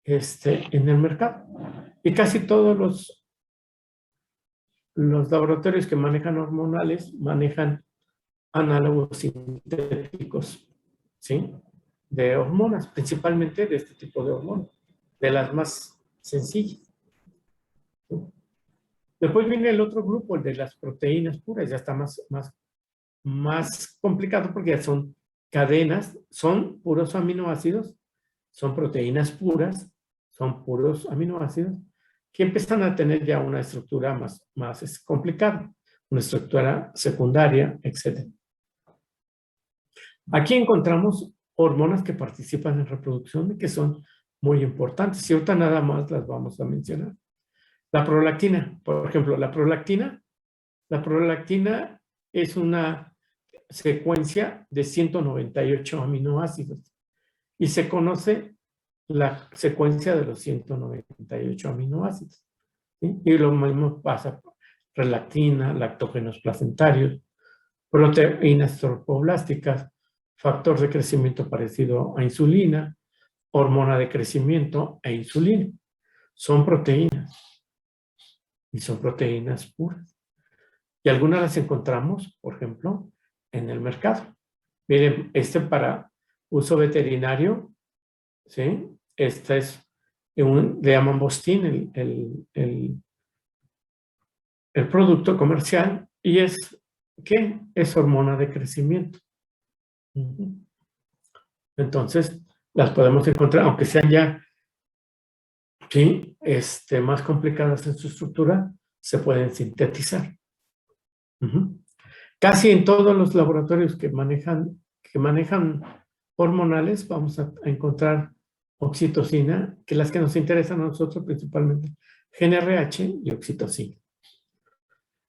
S1: en el mercado. Y casi todos los laboratorios que manejan hormonales manejan análogos sintéticos, ¿sí? De hormonas, principalmente de este tipo de hormonas, de las más sencillas, ¿sí? Después viene el otro grupo, el de las proteínas puras, ya está más complicado porque ya son cadenas, son puros aminoácidos, son proteínas puras, son puros aminoácidos, que empiezan a tener ya una estructura más complicada, una estructura secundaria, etc. Aquí encontramos hormonas que participan en reproducción y que son muy importantes. Y ahorita nada más las vamos a mencionar. La prolactina, por ejemplo, la prolactina es una secuencia de 198 aminoácidos y se conoce la secuencia de los 198 aminoácidos, ¿sí? Y lo mismo pasa con relactina, lactógenos placentarios, proteínas trofoblásticas, factor de crecimiento parecido a insulina, hormona de crecimiento e insulina. Son proteínas y son proteínas puras. Y algunas las encontramos, por ejemplo, en el mercado. Miren, para uso veterinario, ¿sí? Le llaman Bostin, el producto comercial y ¿qué? Es hormona de crecimiento. Entonces, las podemos encontrar, aunque sean ya ¿sí? Más complicadas en su estructura, se pueden sintetizar. Casi en todos los laboratorios que manejan hormonales vamos a encontrar oxitocina, que las que nos interesan a nosotros principalmente, GnRH y oxitocina.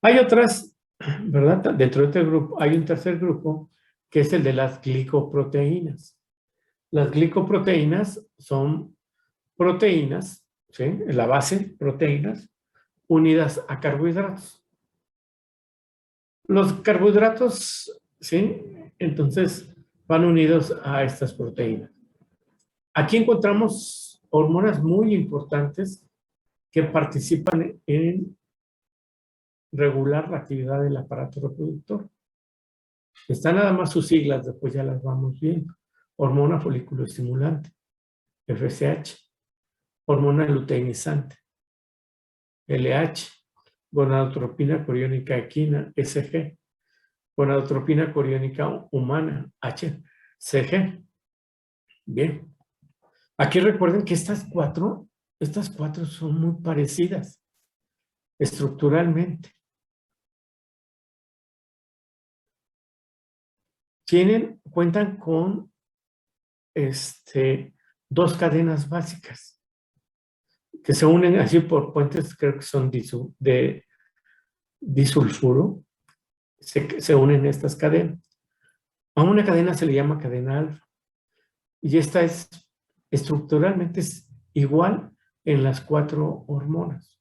S1: Hay otras, ¿verdad? Dentro de este grupo hay un tercer grupo que es el de las glicoproteínas. Las glicoproteínas son proteínas, ¿sí? En la base, proteínas, unidas a carbohidratos. Los carbohidratos, ¿sí? Entonces, van unidos a estas proteínas. Aquí encontramos hormonas muy importantes que participan en regular la actividad del aparato reproductor. Están nada más sus siglas, después ya las vamos viendo. Hormona folículo estimulante, FSH. Hormona luteinizante, LH, gonadotropina coriónica equina, SG, gonadotropina coriónica humana, HCG. Bien. Aquí recuerden que estas cuatro son muy parecidas estructuralmente. Cuentan con dos cadenas básicas que se unen así por puentes, creo que son de disulfuro, se unen estas cadenas. A una cadena se le llama cadena alfa. Y esta estructuralmente es igual en las cuatro hormonas.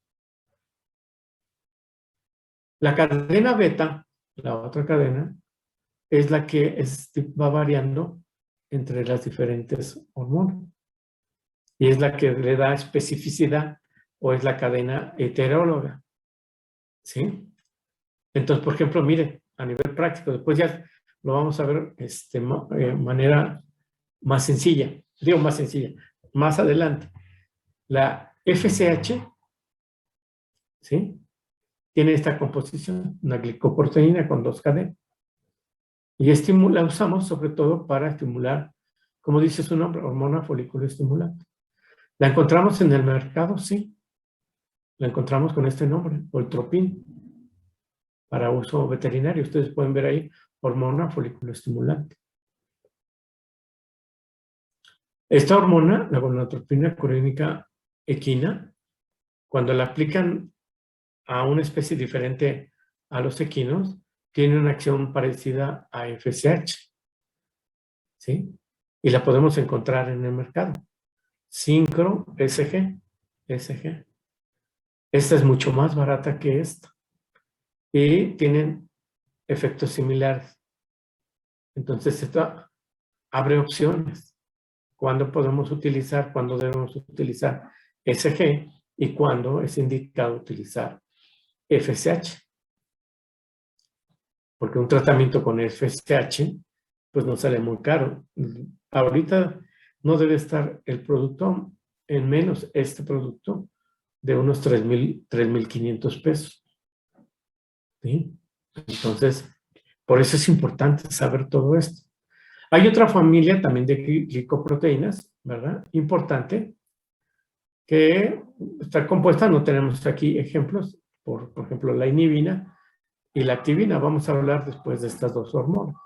S1: La cadena beta, la otra cadena, es la que va variando entre las diferentes hormonas. Y es la que le da especificidad o es la cadena heteróloga. ¿Sí? Entonces, por ejemplo, mire, a nivel práctico, después ya lo vamos a ver de manera más sencilla. Digo más sencilla, más adelante. La FSH, ¿sí? Tiene esta composición, una glicoproteína con dos cadenas. Y la usamos sobre todo para estimular, como dice su nombre, hormona folículo estimulante. ¿La encontramos en el mercado? Sí. La encontramos con este nombre, Oltropin, para uso veterinario. Ustedes pueden ver ahí, hormona folículo estimulante. Esta hormona, la gonadotropina coriónica equina, cuando la aplican a una especie diferente a los equinos, tiene una acción parecida a FSH. ¿Sí? Y la podemos encontrar en el mercado. Sincro SG. Esta es mucho más barata que esta. Y tienen efectos similares. Entonces, esto abre opciones. ¿Cuándo podemos utilizar, cuándo debemos utilizar SG y cuándo es indicado utilizar FSH? Porque un tratamiento con FSH, pues no sale muy caro. Ahorita no debe estar el producto en menos este producto de unos 3,500 pesos. ¿Sí? Entonces, por eso es importante saber todo esto. Hay otra familia también de glicoproteínas, ¿verdad? Importante, que está compuesta, no tenemos aquí ejemplos, por ejemplo, la inhibina y la activina. Vamos a hablar después de estas dos hormonas.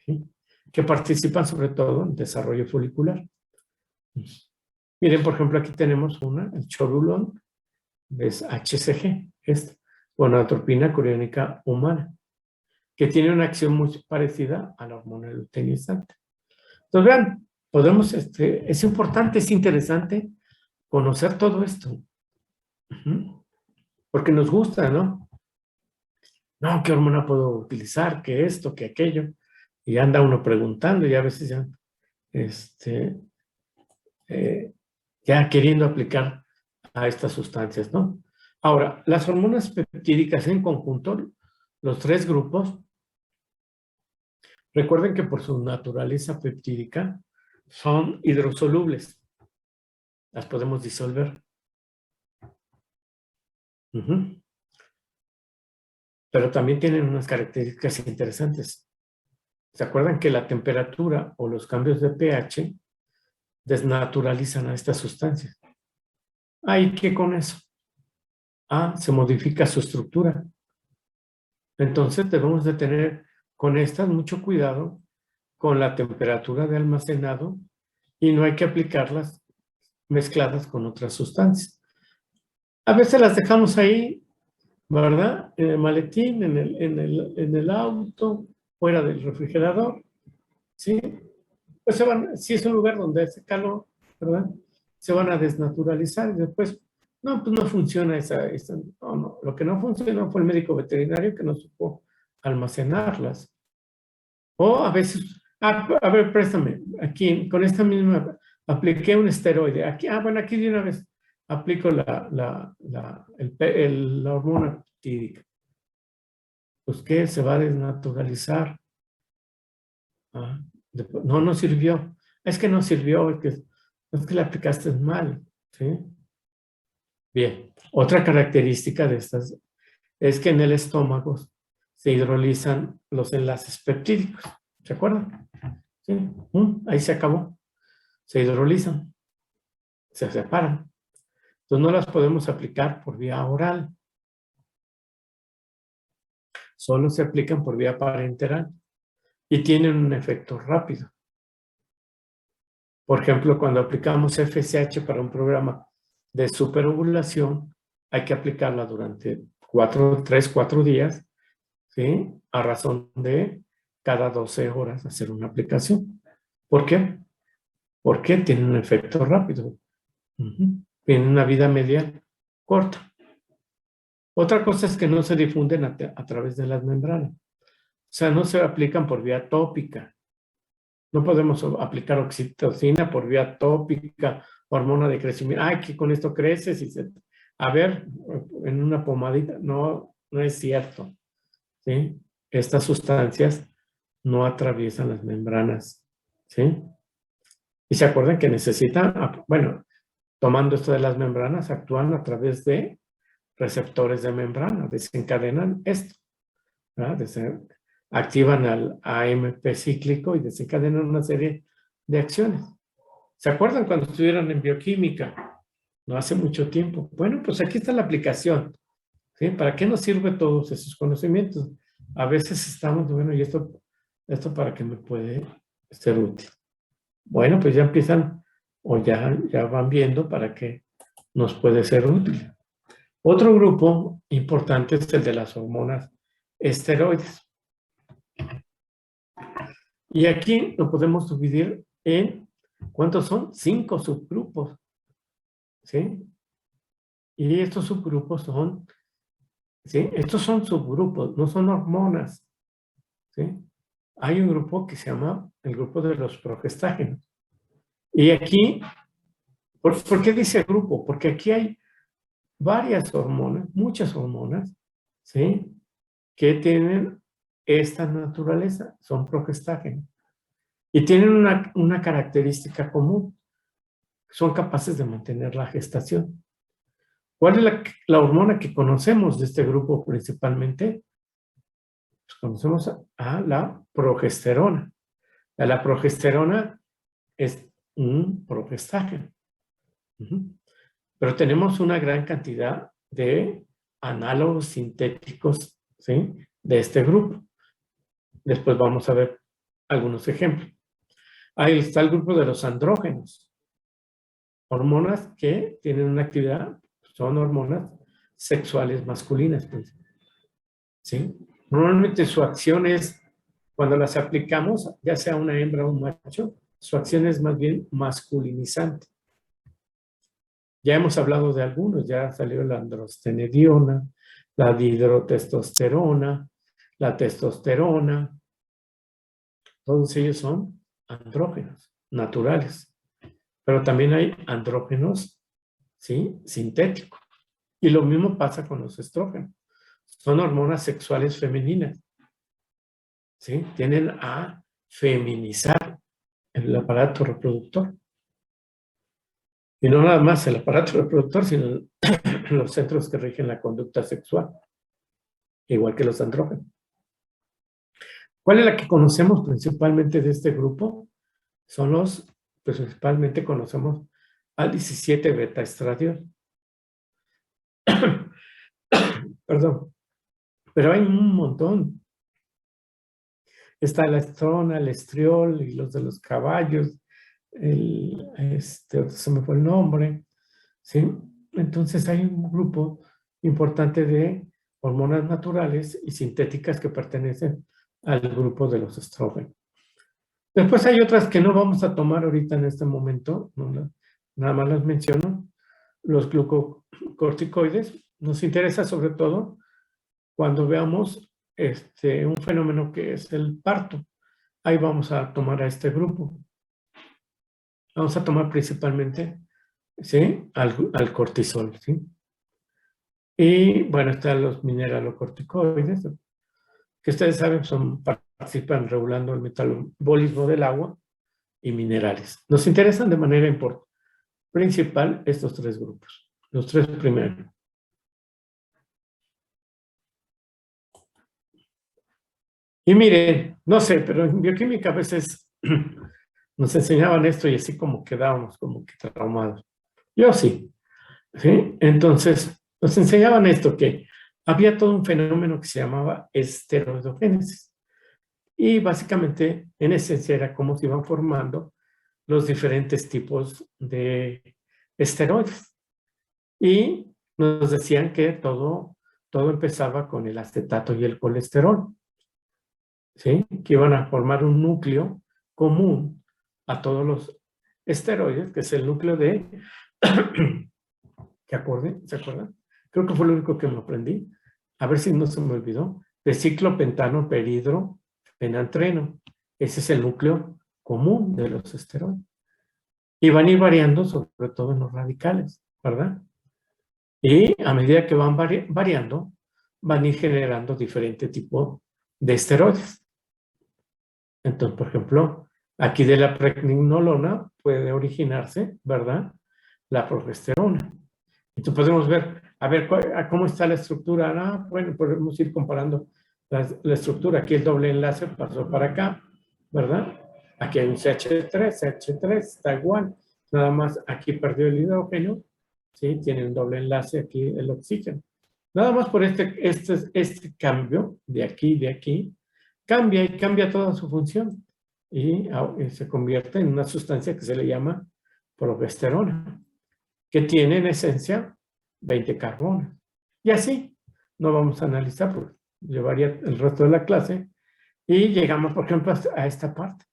S1: ¿Sí? Que participan sobre todo en desarrollo folicular. Miren, por ejemplo, aquí tenemos el chorulón, es HCG, gonadotropina coriónica humana, que tiene una acción muy parecida a la hormona luteinizante. Entonces, vean, es importante, es interesante conocer todo esto. Porque nos gusta, ¿no? No, ¿qué hormona puedo utilizar? ¿Qué esto? ¿Qué aquello? Y anda uno preguntando y a veces ya queriendo aplicar a estas sustancias, ¿no? Ahora, las hormonas peptídicas en conjunto, los tres grupos, recuerden que por su naturaleza peptídica son hidrosolubles. Las podemos disolver. Ujú. Pero también tienen unas características interesantes. ¿Se acuerdan que la temperatura o los cambios de pH desnaturalizan a estas sustancias? ¿Y qué con eso? Se modifica su estructura. Entonces debemos de tener con estas mucho cuidado con la temperatura de almacenado y no hay que aplicarlas mezcladas con otras sustancias. A veces las dejamos ahí, ¿verdad? En el maletín, en el auto, fuera del refrigerador, ¿sí? Pues si es un lugar donde hace calor, ¿verdad? Se van a desnaturalizar y después, no, pues no funciona no. Lo que no funcionó fue el médico veterinario que no supo almacenarlas. O a veces, a ver, préstame, aquí, con esta misma, apliqué un esteroide. Aquí, bueno, aquí de una vez aplico la hormona tírica. Pues, ¿qué? Se va a desnaturalizar. No sirvió. Es que no sirvió, es que la aplicaste mal, ¿sí? Bien, otra característica de estas es que en el estómago se hidrolizan los enlaces peptídicos. ¿Se acuerdan? Sí. Ahí se acabó. Se hidrolizan, se separan. Entonces no las podemos aplicar por vía oral. Solo se aplican por vía parenteral y tienen un efecto rápido. Por ejemplo, cuando aplicamos FSH para un programa de superovulación, hay que aplicarla durante 3, 4 días, ¿sí? A razón de cada 12 horas hacer una aplicación. ¿Por qué? Porque tiene un efecto rápido. Tiene una vida media corta. Otra cosa es que no se difunden a través de las membranas. O sea, no se aplican por vía tópica. No podemos aplicar oxitocina por vía tópica, hormona de crecimiento. Que con esto creces a ver, en una pomadita. No es cierto. ¿Sí? Estas sustancias no atraviesan las membranas. ¿Sí? Y se acuerdan que necesitan, bueno, tomando esto de las membranas, actúan a través de receptores de membrana, desencadenan esto, ¿verdad? Activan al AMP cíclico y desencadenan una serie de acciones. ¿Se acuerdan cuando estuvieron en bioquímica? No hace mucho tiempo. Bueno, pues aquí está la aplicación. ¿Sí? ¿Para qué nos sirven todos esos conocimientos? A veces estamos, bueno, ¿y esto para qué me puede ser útil? Bueno, pues ya empiezan o ya van viendo para qué nos puede ser útil. Otro grupo importante es el de las hormonas esteroides. Y aquí lo podemos dividir en, ¿cuántos son? 5 subgrupos. ¿Sí? Y estos subgrupos son, ¿sí? Estos son subgrupos, no son hormonas. ¿Sí? Hay un grupo que se llama el grupo de los progestágenos. Y aquí, ¿por qué dice grupo? Porque aquí hay varias hormonas, muchas hormonas, ¿sí? Que tienen esta naturaleza, son progestágenos. Y tienen una característica común, son capaces de mantener la gestación. ¿Cuál es la hormona que conocemos de este grupo principalmente? Pues conocemos a la progesterona. La progesterona es un progestágeno. Pero tenemos una gran cantidad de análogos sintéticos, ¿sí? De este grupo. Después vamos a ver algunos ejemplos. Ahí está el grupo de los andrógenos. Hormonas que tienen una actividad, son hormonas sexuales masculinas. Pues. ¿Sí? Normalmente su acción es, cuando las aplicamos, ya sea una hembra o un macho, su acción es más bien masculinizante. Ya hemos hablado de algunos, ya salió la androstenediona, la dihidrotestosterona, la testosterona. Todos ellos son andrógenos naturales. Pero también hay andrógenos, ¿sí? Sintéticos. Y lo mismo pasa con los estrógenos. Son hormonas sexuales femeninas. ¿Sí? Tienden a feminizar el aparato reproductor. Y no nada más el aparato reproductor, sino los centros que rigen la conducta sexual, igual que los andrógenos. ¿Cuál es la que conocemos principalmente de este grupo? Son los, pues principalmente conocemos al 17 beta estradiol. Perdón. Pero hay un montón. Está la estrona, el estriol y los de los caballos. Se me fue el nombre. ¿Sí? Entonces hay un grupo importante de hormonas naturales y sintéticas que pertenecen al grupo de los estrógenos. Después hay otras que no vamos a tomar ahorita en este momento, nada más las menciono. Los glucocorticoides nos interesa sobre todo cuando veamos un fenómeno que es el parto. Ahí vamos a tomar a este grupo. Vamos a tomar principalmente, ¿sí?, al cortisol, ¿sí? Y bueno, están los mineralocorticoides, que ustedes saben participan regulando el metabolismo del agua y minerales. Nos interesan de manera principal estos tres grupos, los tres primeros. Y miren, no sé, pero en bioquímica a veces nos enseñaban esto y así como quedábamos como que traumados. Yo sí, ¿sí? Entonces, nos enseñaban esto, que había todo un fenómeno que se llamaba esteroidogénesis. Y básicamente, en esencia, era cómo se iban formando los diferentes tipos de esteroides. Y nos decían que todo empezaba con el acetato y el colesterol, ¿sí?, que iban a formar un núcleo común a todos los esteroides, que es el núcleo de... ¿Se acuerdan? Creo que fue lo único que me aprendí. A ver si no se me olvidó. De ciclopentano, peridro, penantreno. Ese es el núcleo común de los esteroides. Y van a ir variando, sobre todo en los radicales, ¿verdad? Y a medida que van variando, van a ir generando diferente tipo de esteroides. Entonces, por ejemplo, aquí de la pregnenolona puede originarse, ¿verdad?, la progesterona. Entonces podemos ver, a ver, cómo está la estructura. Bueno, podemos ir comparando la estructura. Aquí el doble enlace pasó para acá, ¿verdad? Aquí hay un CH3 está igual. Nada más aquí perdió el hidrógeno, ¿sí? Tiene un doble enlace aquí el oxígeno. Nada más por este cambio de aquí, cambia toda su función y se convierte en una sustancia que se le llama progesterona, que tiene en esencia 20 carbonos. Y así no vamos a analizar, porque llevaría el resto de la clase, y llegamos, por ejemplo, a esta parte.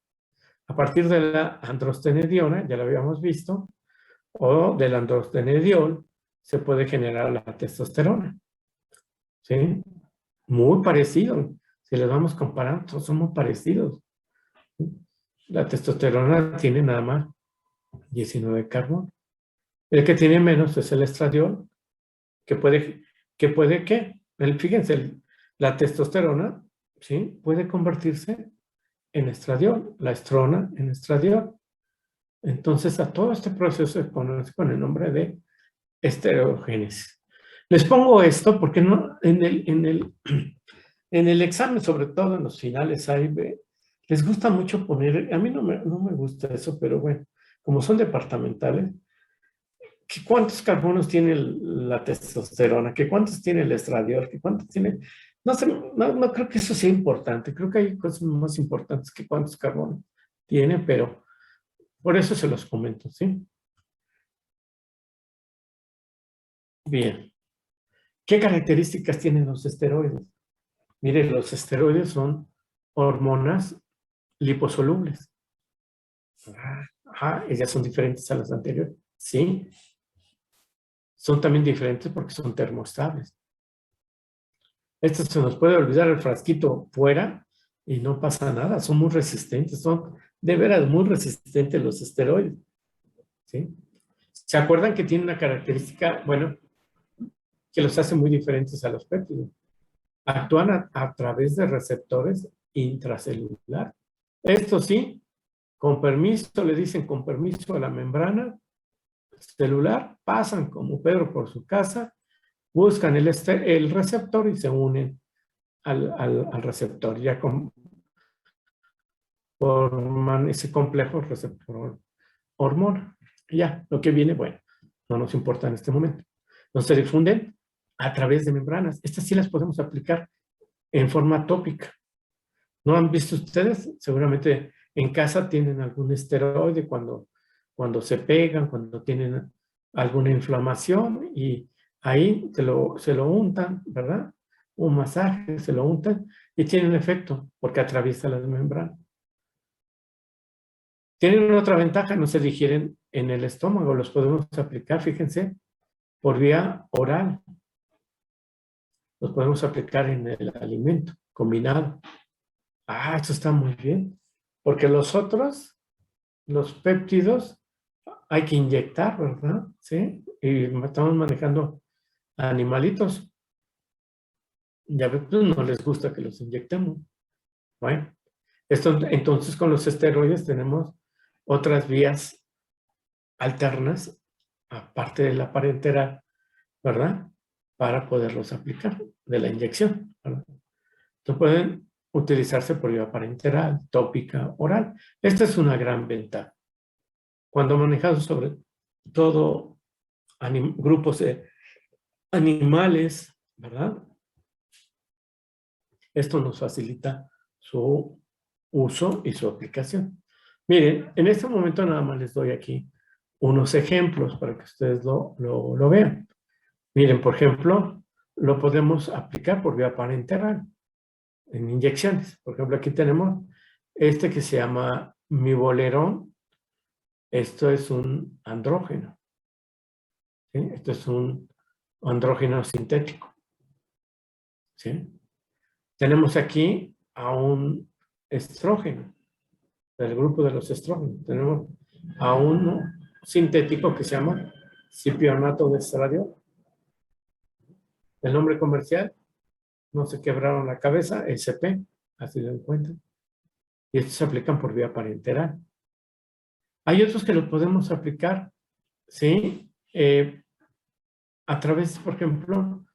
S1: A partir de la androstenediona, ya lo habíamos visto, o del androstenediol, se puede generar la testosterona. ¿Sí? Muy parecido. Si les vamos comparando, son muy parecidos. La testosterona tiene nada más 19 carbonos. El que tiene menos es el estradiol, que puede ¿qué? Fíjense, la testosterona, ¿sí?, puede convertirse en estradiol, la estrona en estradiol. Entonces, a todo este proceso se conoce con el nombre de esteroidogénesis. Les pongo esto porque no, en el examen, sobre todo en los finales A y B, les gusta mucho poner, a mí no me gusta eso, pero bueno, como son departamentales, ¿que cuántos carbonos tiene la testosterona? ¿Que cuántos tiene el estradiol? ¿Que cuántos tiene? No sé, no creo que eso sea importante. Creo que hay cosas más importantes que cuántos carbonos tiene, pero por eso se los comento, ¿sí? Bien. ¿Qué características tienen los esteroides? Miren, los esteroides son hormonas liposolubles. Ellas son diferentes a las anteriores. Sí. Son también diferentes porque son termoestables. Esto se nos puede olvidar el frasquito fuera y no pasa nada. Son muy resistentes. Son de veras muy resistentes los esteroides. ¿Sí? ¿Se acuerdan que tiene una característica, bueno, que los hace muy diferentes a los péptidos? Actúan a través de receptores intracelular. Esto sí, con permiso, le dicen con permiso a la membrana, celular, pasan como Pedro por su casa, buscan el receptor y se unen al receptor. Ya forman ese complejo receptor hormona. Ya, lo que viene, bueno, no nos importa en este momento. No se difunden a través de membranas. Estas sí las podemos aplicar en forma tópica. ¿No han visto ustedes? Seguramente en casa tienen algún esteroide cuando se pegan, cuando tienen alguna inflamación y ahí se lo untan, ¿verdad? Un masaje, se lo untan y tienen efecto porque atraviesa las membranas. Tienen otra ventaja, no se digieren en el estómago, los podemos aplicar, fíjense, por vía oral. Los podemos aplicar en el alimento combinado. Ah, esto está muy bien, porque los otros, los péptidos, hay que inyectar, ¿verdad? Sí, y estamos manejando animalitos. Ya ves, pues no les gusta que los inyectemos. Bueno, entonces con los esteroides tenemos otras vías alternas, aparte de la parenteral, ¿verdad? Para poderlos aplicar de la inyección, ¿verdad? Entonces pueden utilizarse por vía parenteral, tópica, oral. Esta es una gran ventaja. Cuando manejamos sobre todo grupos de animales, ¿verdad? Esto nos facilita su uso y su aplicación. Miren, en este momento nada más les doy aquí unos ejemplos para que ustedes lo vean. Miren, por ejemplo, lo podemos aplicar por vía parenteral en inyecciones. Por ejemplo, aquí tenemos este que se llama Mibolerón. Esto es un andrógeno. ¿Sí? Esto es un andrógeno sintético. ¿Sí? Tenemos aquí a un estrógeno, del grupo de los estrógenos. Tenemos a uno sintético que se llama cipionato de estradiol. El nombre comercial, no se quebraron la cabeza, SP, así lo encuentran. Y estos se aplican por vía parenteral. Hay otros que lo podemos aplicar, ¿sí? A través, por ejemplo,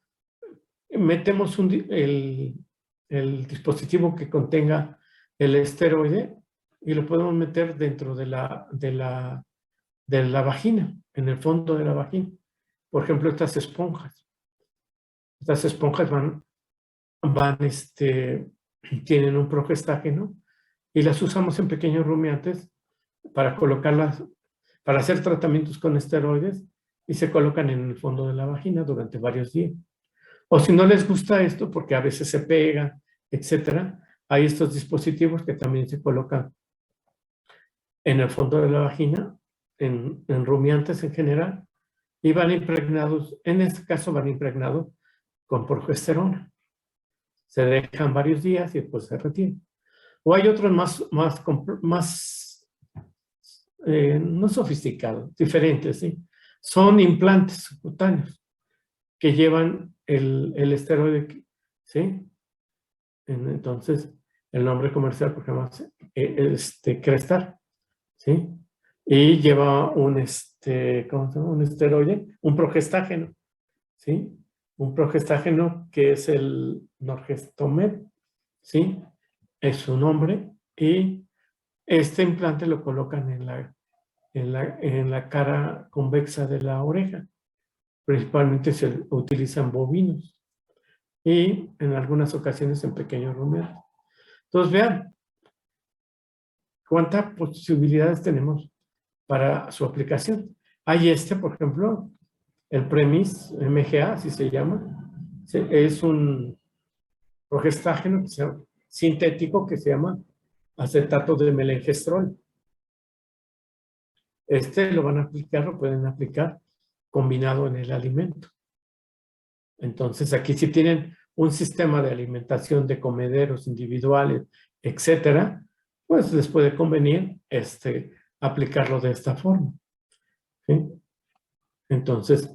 S1: metemos el dispositivo que contenga el esteroide y lo podemos meter dentro de la vagina, en el fondo de la vagina. Por ejemplo, estas esponjas. Estas esponjas tienen un progestágeno y las usamos en pequeños rumiantes para colocarlas, para hacer tratamientos con esteroides y se colocan en el fondo de la vagina durante varios días. O si no les gusta esto, porque a veces se pega, etcétera, hay estos dispositivos que también se colocan en el fondo de la vagina, en rumiantes en general, y van impregnados, en este caso van impregnados con progesterona. Se dejan varios días y después se retiran. O hay otros más no sofisticados, diferentes, ¿sí? Son implantes subcutáneos que llevan el esteroide, ¿sí? Entonces, el nombre comercial, por ejemplo, es Crestar, ¿sí? Y lleva ¿cómo se llama? Un esteroide, un progestágeno, ¿sí? Un progestágeno que es el Norgestomet, ¿sí? Es su nombre, y este implante lo colocan en la cara convexa de la oreja. Principalmente se utilizan bovinos y en algunas ocasiones en pequeños rumiantes. Entonces, vean cuántas posibilidades tenemos para su aplicación. Hay por ejemplo, el Premis MGA, así se llama. Es un progestágeno sintético que se llama acetato de melengestrol. Lo van a aplicar, lo pueden aplicar combinado en el alimento. Entonces, aquí si tienen un sistema de alimentación de comederos individuales, etcétera, pues les puede convenir aplicarlo de esta forma. ¿Sí? Entonces,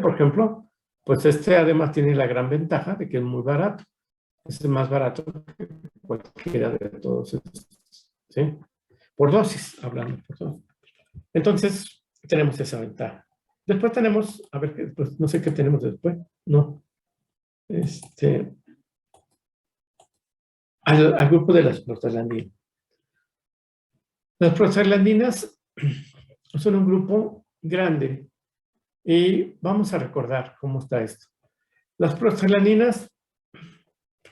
S1: por ejemplo, pues además tiene la gran ventaja de que es muy barato. Es más barato que cualquiera de todos estos, ¿sí? Por dosis, hablando por dosis. Entonces, tenemos esa ventaja. Después tenemos, a ver, pues no sé qué tenemos después. No. Al grupo de las prostaglandinas. Las prostaglandinas son un grupo grande y vamos a recordar cómo está esto. Las prostaglandinas,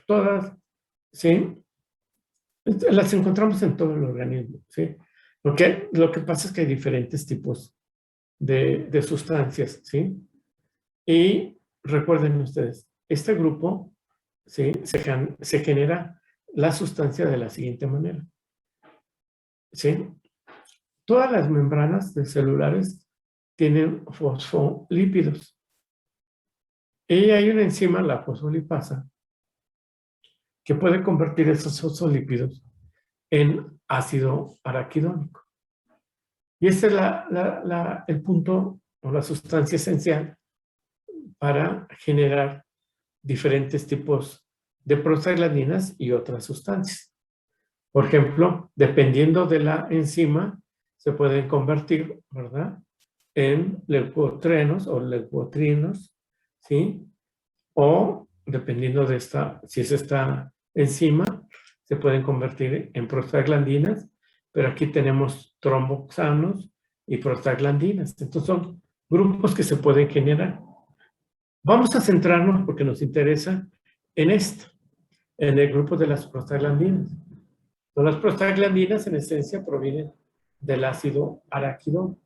S1: todas, ¿sí? Las encontramos en todo el organismo, ¿sí? Lo que pasa es que hay diferentes tipos de sustancias, ¿sí? Y recuerden ustedes, este grupo, ¿sí? Se genera la sustancia de la siguiente manera, ¿sí? Todas las membranas celulares tienen fosfolípidos. Y hay una enzima, la fosfolipasa, que puede convertir esos fosfolípidos en ácido araquidónico. Y este es el punto o la sustancia esencial para generar diferentes tipos de prostaglandinas y otras sustancias. Por ejemplo, dependiendo de la enzima, se pueden convertir, ¿verdad?, en leucotrenos o leucotrinos, ¿sí? O, dependiendo de si es esta enzima, se pueden convertir en prostaglandinas, pero aquí tenemos tromboxanos y prostaglandinas. Entonces son grupos que se pueden generar. Vamos a centrarnos, porque nos interesa, en esto, en el grupo de las prostaglandinas. Las prostaglandinas, en esencia, provienen del ácido araquidónico.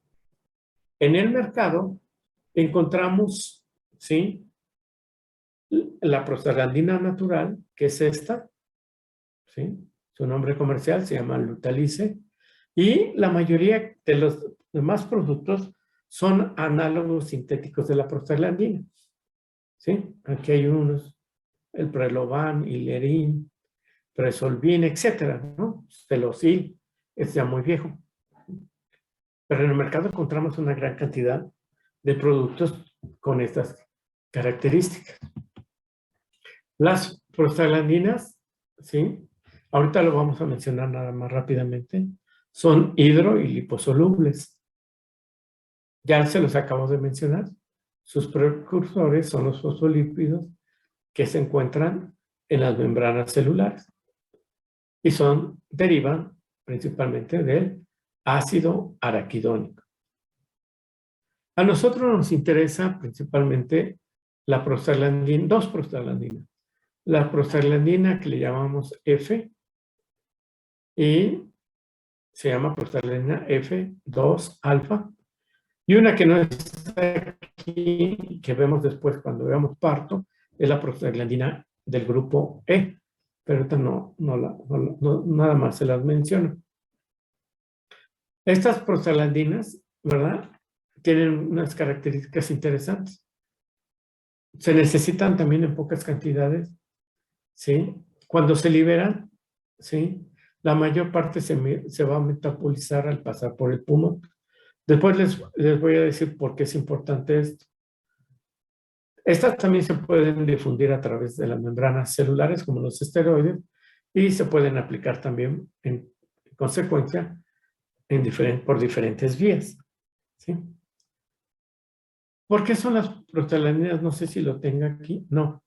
S1: En el mercado encontramos, ¿sí?, la prostaglandina natural, que es esta, ¿sí? Su nombre comercial se llama Lutalice, y la mayoría de los demás productos son análogos sintéticos de la prostaglandina, ¿sí? Aquí hay unos, el Preloban, Ilerin, Presolvin, etcétera, ¿no? Celosil, es ya muy viejo. Pero en el mercado encontramos una gran cantidad de productos con estas características. Las prostaglandinas, ¿sí?, ahorita lo vamos a mencionar nada más rápidamente, son hidro y liposolubles. Ya se los acabo de mencionar. Sus precursores son los fosfolípidos que se encuentran en las membranas celulares y derivan principalmente del ácido araquidónico. A nosotros nos interesa principalmente la prostaglandina, dos prostaglandinas. La prostaglandina que le llamamos F y se llama prostaglandina F2 alfa, y una que no está aquí, que vemos después cuando veamos parto, es la prostaglandina del grupo E, pero ahorita nada más se las menciono. Estas prostaglandinas, ¿verdad?, tienen unas características interesantes. Se necesitan también en pocas cantidades, ¿sí? Cuando se liberan, ¿sí?, la mayor parte se va a metabolizar al pasar por el pulmón. Después les voy a decir por qué es importante esto. Estas también se pueden difundir a través de las membranas celulares, como los esteroides, y se pueden aplicar también, en consecuencia, por diferentes vías, ¿sí? ¿Por qué son las prostaglandinas? No sé si lo tenga aquí. No.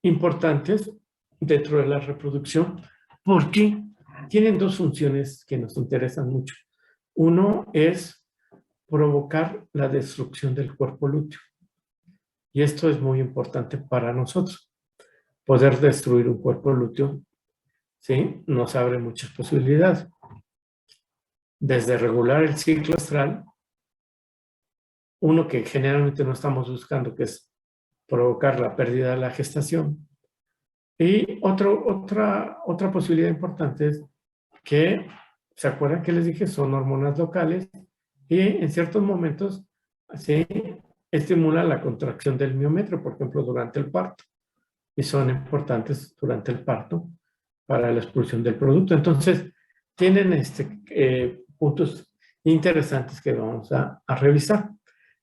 S1: Importantes dentro de la reproducción, porque tienen dos funciones que nos interesan mucho. Uno es provocar la destrucción del cuerpo lúteo. Y esto es muy importante para nosotros. Poder destruir un cuerpo lúteo, ¿sí?, nos abre muchas posibilidades. Desde regular el ciclo estral, uno que generalmente no estamos buscando, que es provocar la pérdida de la gestación. Y otra posibilidad importante es que, ¿se acuerdan que les dije? Son hormonas locales y en ciertos momentos se estimula la contracción del miometrio, por ejemplo, durante el parto. Y son importantes durante el parto para la expulsión del producto. Entonces, tienen puntos interesantes que vamos a revisar.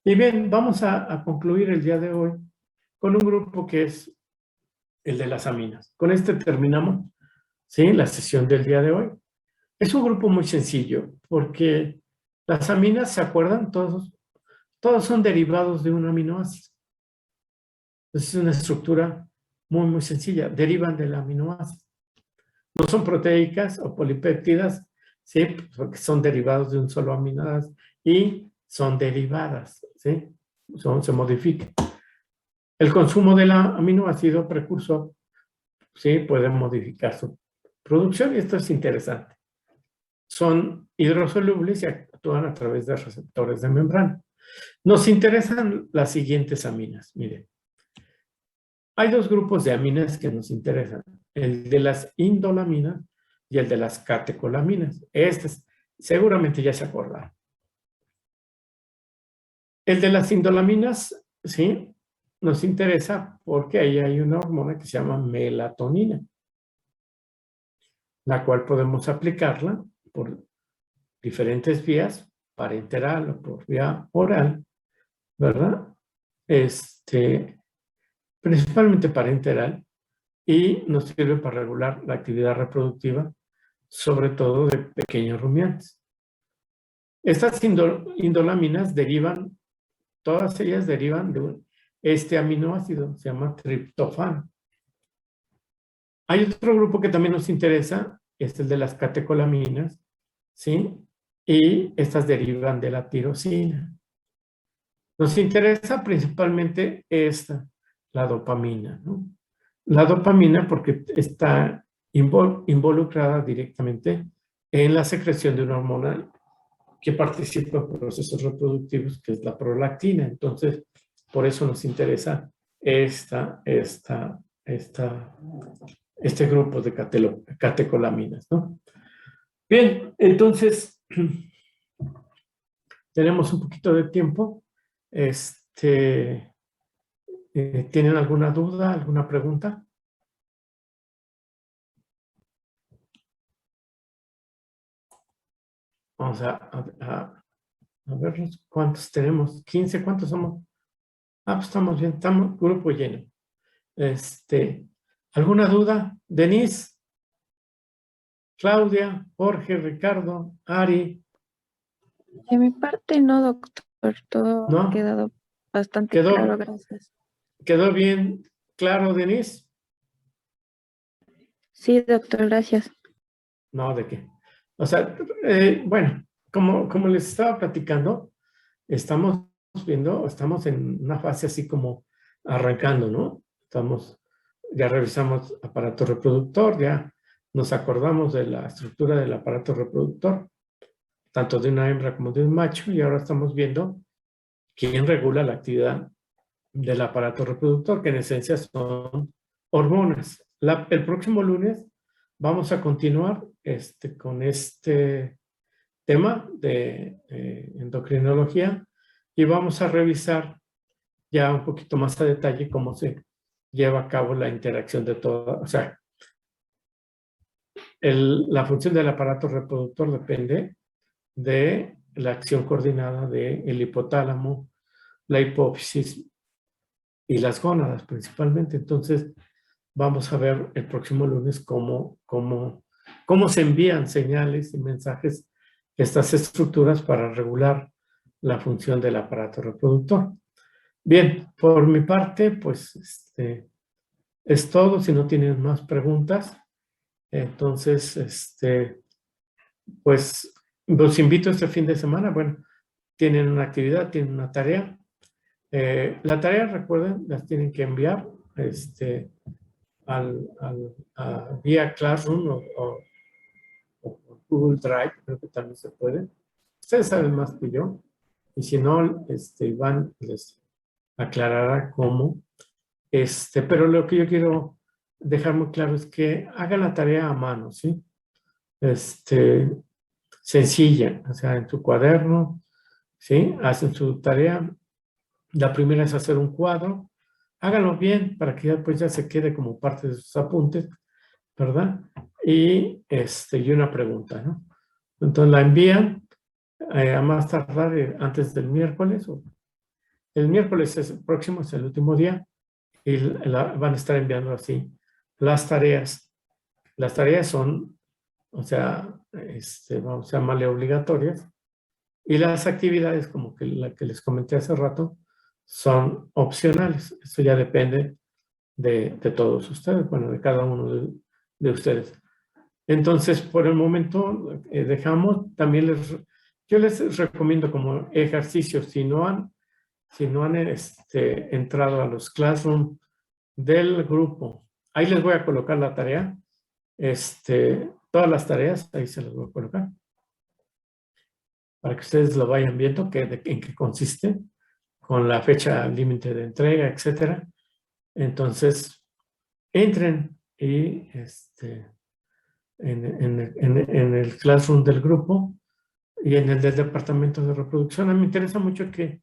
S1: Y bien, vamos a concluir el día de hoy con un grupo que es el de las aminas. Con este terminamos, ¿sí?, la sesión del día de hoy. Es un grupo muy sencillo porque Las aminas, ¿se acuerdan? Todos son derivados de un aminoácido. Entonces es una estructura muy, muy sencilla. Derivan del aminoácido. No son proteicas o polipéptidas, ¿sí? Porque son derivados de un solo aminoácido y son derivadas, ¿sí? Se modifican. El consumo del aminoácido precursor, ¿sí? Puede modificar su producción y esto es interesante. Son hidrosolubles y actúan a través de receptores de membrana. Nos interesan las siguientes aminas. Miren, hay dos grupos de aminas que nos interesan. El de las indolaminas y el de las catecolaminas. Seguramente ya se acordaron. El de las indolaminas, ¿sí? Nos interesa porque ahí hay una hormona que se llama melatonina, la cual podemos aplicarla por diferentes vías, parenteral o por vía oral, ¿verdad? Principalmente parenteral, y nos sirve para regular la actividad reproductiva, sobre todo de pequeños rumiantes. Estas indolaminas derivan, todas ellas derivan de este aminoácido, se llama triptofano. Hay otro grupo que también nos interesa, es el de las catecolaminas, ¿sí? Y estas derivan de la tirosina. Nos interesa principalmente la dopamina, ¿no? La dopamina porque está involucrada directamente en la secreción de una hormona que participa en procesos reproductivos, que es la prolactina. Entonces, por eso nos interesa este grupo de catecolaminas, ¿no? Bien, entonces, tenemos un poquito de tiempo. ¿Tienen alguna duda, alguna pregunta? Vamos a ver cuántos tenemos. 15, ¿cuántos somos? Pues estamos bien, estamos grupo lleno. ¿Alguna duda? Denise, Claudia, Jorge, Ricardo, Ari.
S4: De mi parte no, doctor. Todo
S1: ¿No?
S4: ha quedado bastante claro, gracias.
S1: ¿Quedó bien claro, Denise?
S4: Sí, doctor, gracias.
S1: No, ¿de qué? O sea, bueno, como les estaba platicando, estamos en una fase así como arrancando, ¿no? Ya revisamos aparato reproductor, ya nos acordamos de la estructura del aparato reproductor, tanto de una hembra como de un macho, y ahora estamos viendo quién regula la actividad del aparato reproductor, que en esencia son hormonas. El próximo lunes vamos a continuar con este tema de endocrinología y vamos a revisar ya un poquito más a detalle cómo se lleva a cabo la interacción de todo. O sea, la función del aparato reproductor depende de la acción coordinada del hipotálamo, la hipófisis y las gónadas principalmente. Entonces, vamos a ver el próximo lunes cómo se envían señales y mensajes estas estructuras para regular la función del aparato reproductor. Bien, por mi parte, pues es todo. Si no tienen más preguntas, entonces, pues los invito este fin de semana. Bueno, tienen una actividad, tienen una tarea. La tarea, recuerden, las tienen que enviar vía Classroom o Google Drive, creo que también se puede. Ustedes saben más que yo. Y si no, Iván les aclarará cómo. Pero lo que yo quiero dejar muy claro es que hagan la tarea a mano, ¿sí? Sencilla, o sea, en tu cuaderno, ¿sí? Hacen su tarea. La primera es hacer un cuadro. Háganlo bien para que después ya se quede como parte de sus apuntes, ¿verdad? Y una pregunta, ¿no? Entonces la envían a más tardar antes del miércoles. El miércoles próximo es el último día y van a estar enviando así las tareas. Las tareas son, o sea, vamos a llamarle obligatorias, Y las actividades, como que la que les comenté hace rato, son opcionales. Eso ya depende de todos ustedes, bueno, de cada uno de ustedes. Entonces, por el momento, dejamos, también yo les recomiendo como ejercicio, si no han entrado a los Classroom del grupo, ahí les voy a colocar la tarea, todas las tareas, ahí se las voy a colocar, para que ustedes lo vayan viendo en qué consiste, con la fecha límite de entrega, etcétera. Entonces, entren y en el Classroom del grupo y en el del departamento de reproducción. A mí me interesa mucho que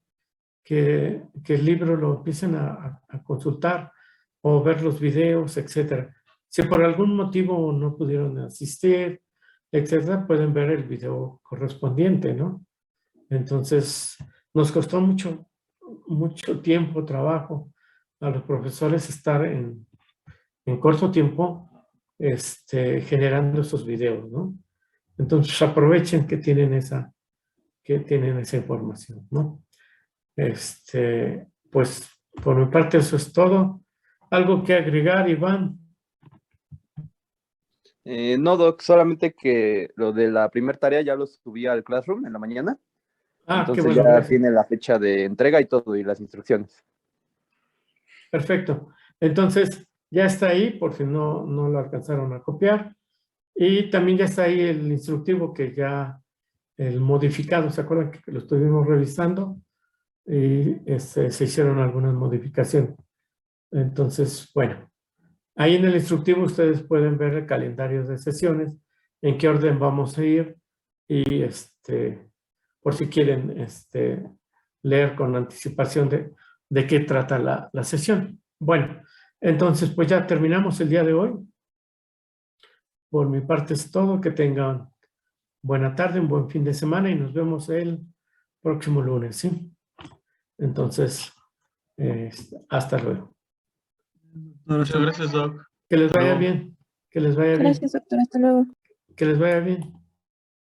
S1: el libro lo empiecen a consultar o ver los videos, etcétera. Si por algún motivo no pudieron asistir, etcétera, pueden ver el video correspondiente, ¿no? Entonces, nos costó mucho tiempo, trabajo a los profesores estar en corto tiempo generando esos videos, ¿no? Entonces, aprovechen que tienen esa información, ¿no? Pues, por mi parte, eso es todo. ¿Algo que agregar, Iván?
S5: No, Doc, solamente que lo de la primera tarea ya lo subí al Classroom en la mañana.
S1: Ah, qué
S5: Entonces
S1: bueno.
S5: ya
S1: Gracias.
S5: tiene la fecha de entrega y todo, y las instrucciones.
S1: Perfecto. Entonces, ya está ahí, por si no lo alcanzaron a copiar. Y también ya está ahí el instructivo que ya, el modificado, ¿se acuerdan que lo estuvimos revisando? Y se hicieron algunas modificaciones. Entonces, bueno, ahí en el instructivo ustedes pueden ver el calendario de sesiones, en qué orden vamos a ir y por si quieren leer con anticipación de qué trata la sesión. Bueno, entonces pues ya terminamos el día de hoy. Por mi parte es todo. Que tengan buena tarde, un buen fin de semana y nos vemos el próximo lunes, ¿sí? Entonces, hasta luego.
S2: Muchas gracias, Doc.
S1: Que les
S2: Hasta
S1: vaya
S2: luego.
S1: bien. Que les vaya bien.
S4: Gracias, doctor. Hasta luego.
S1: Que les vaya bien.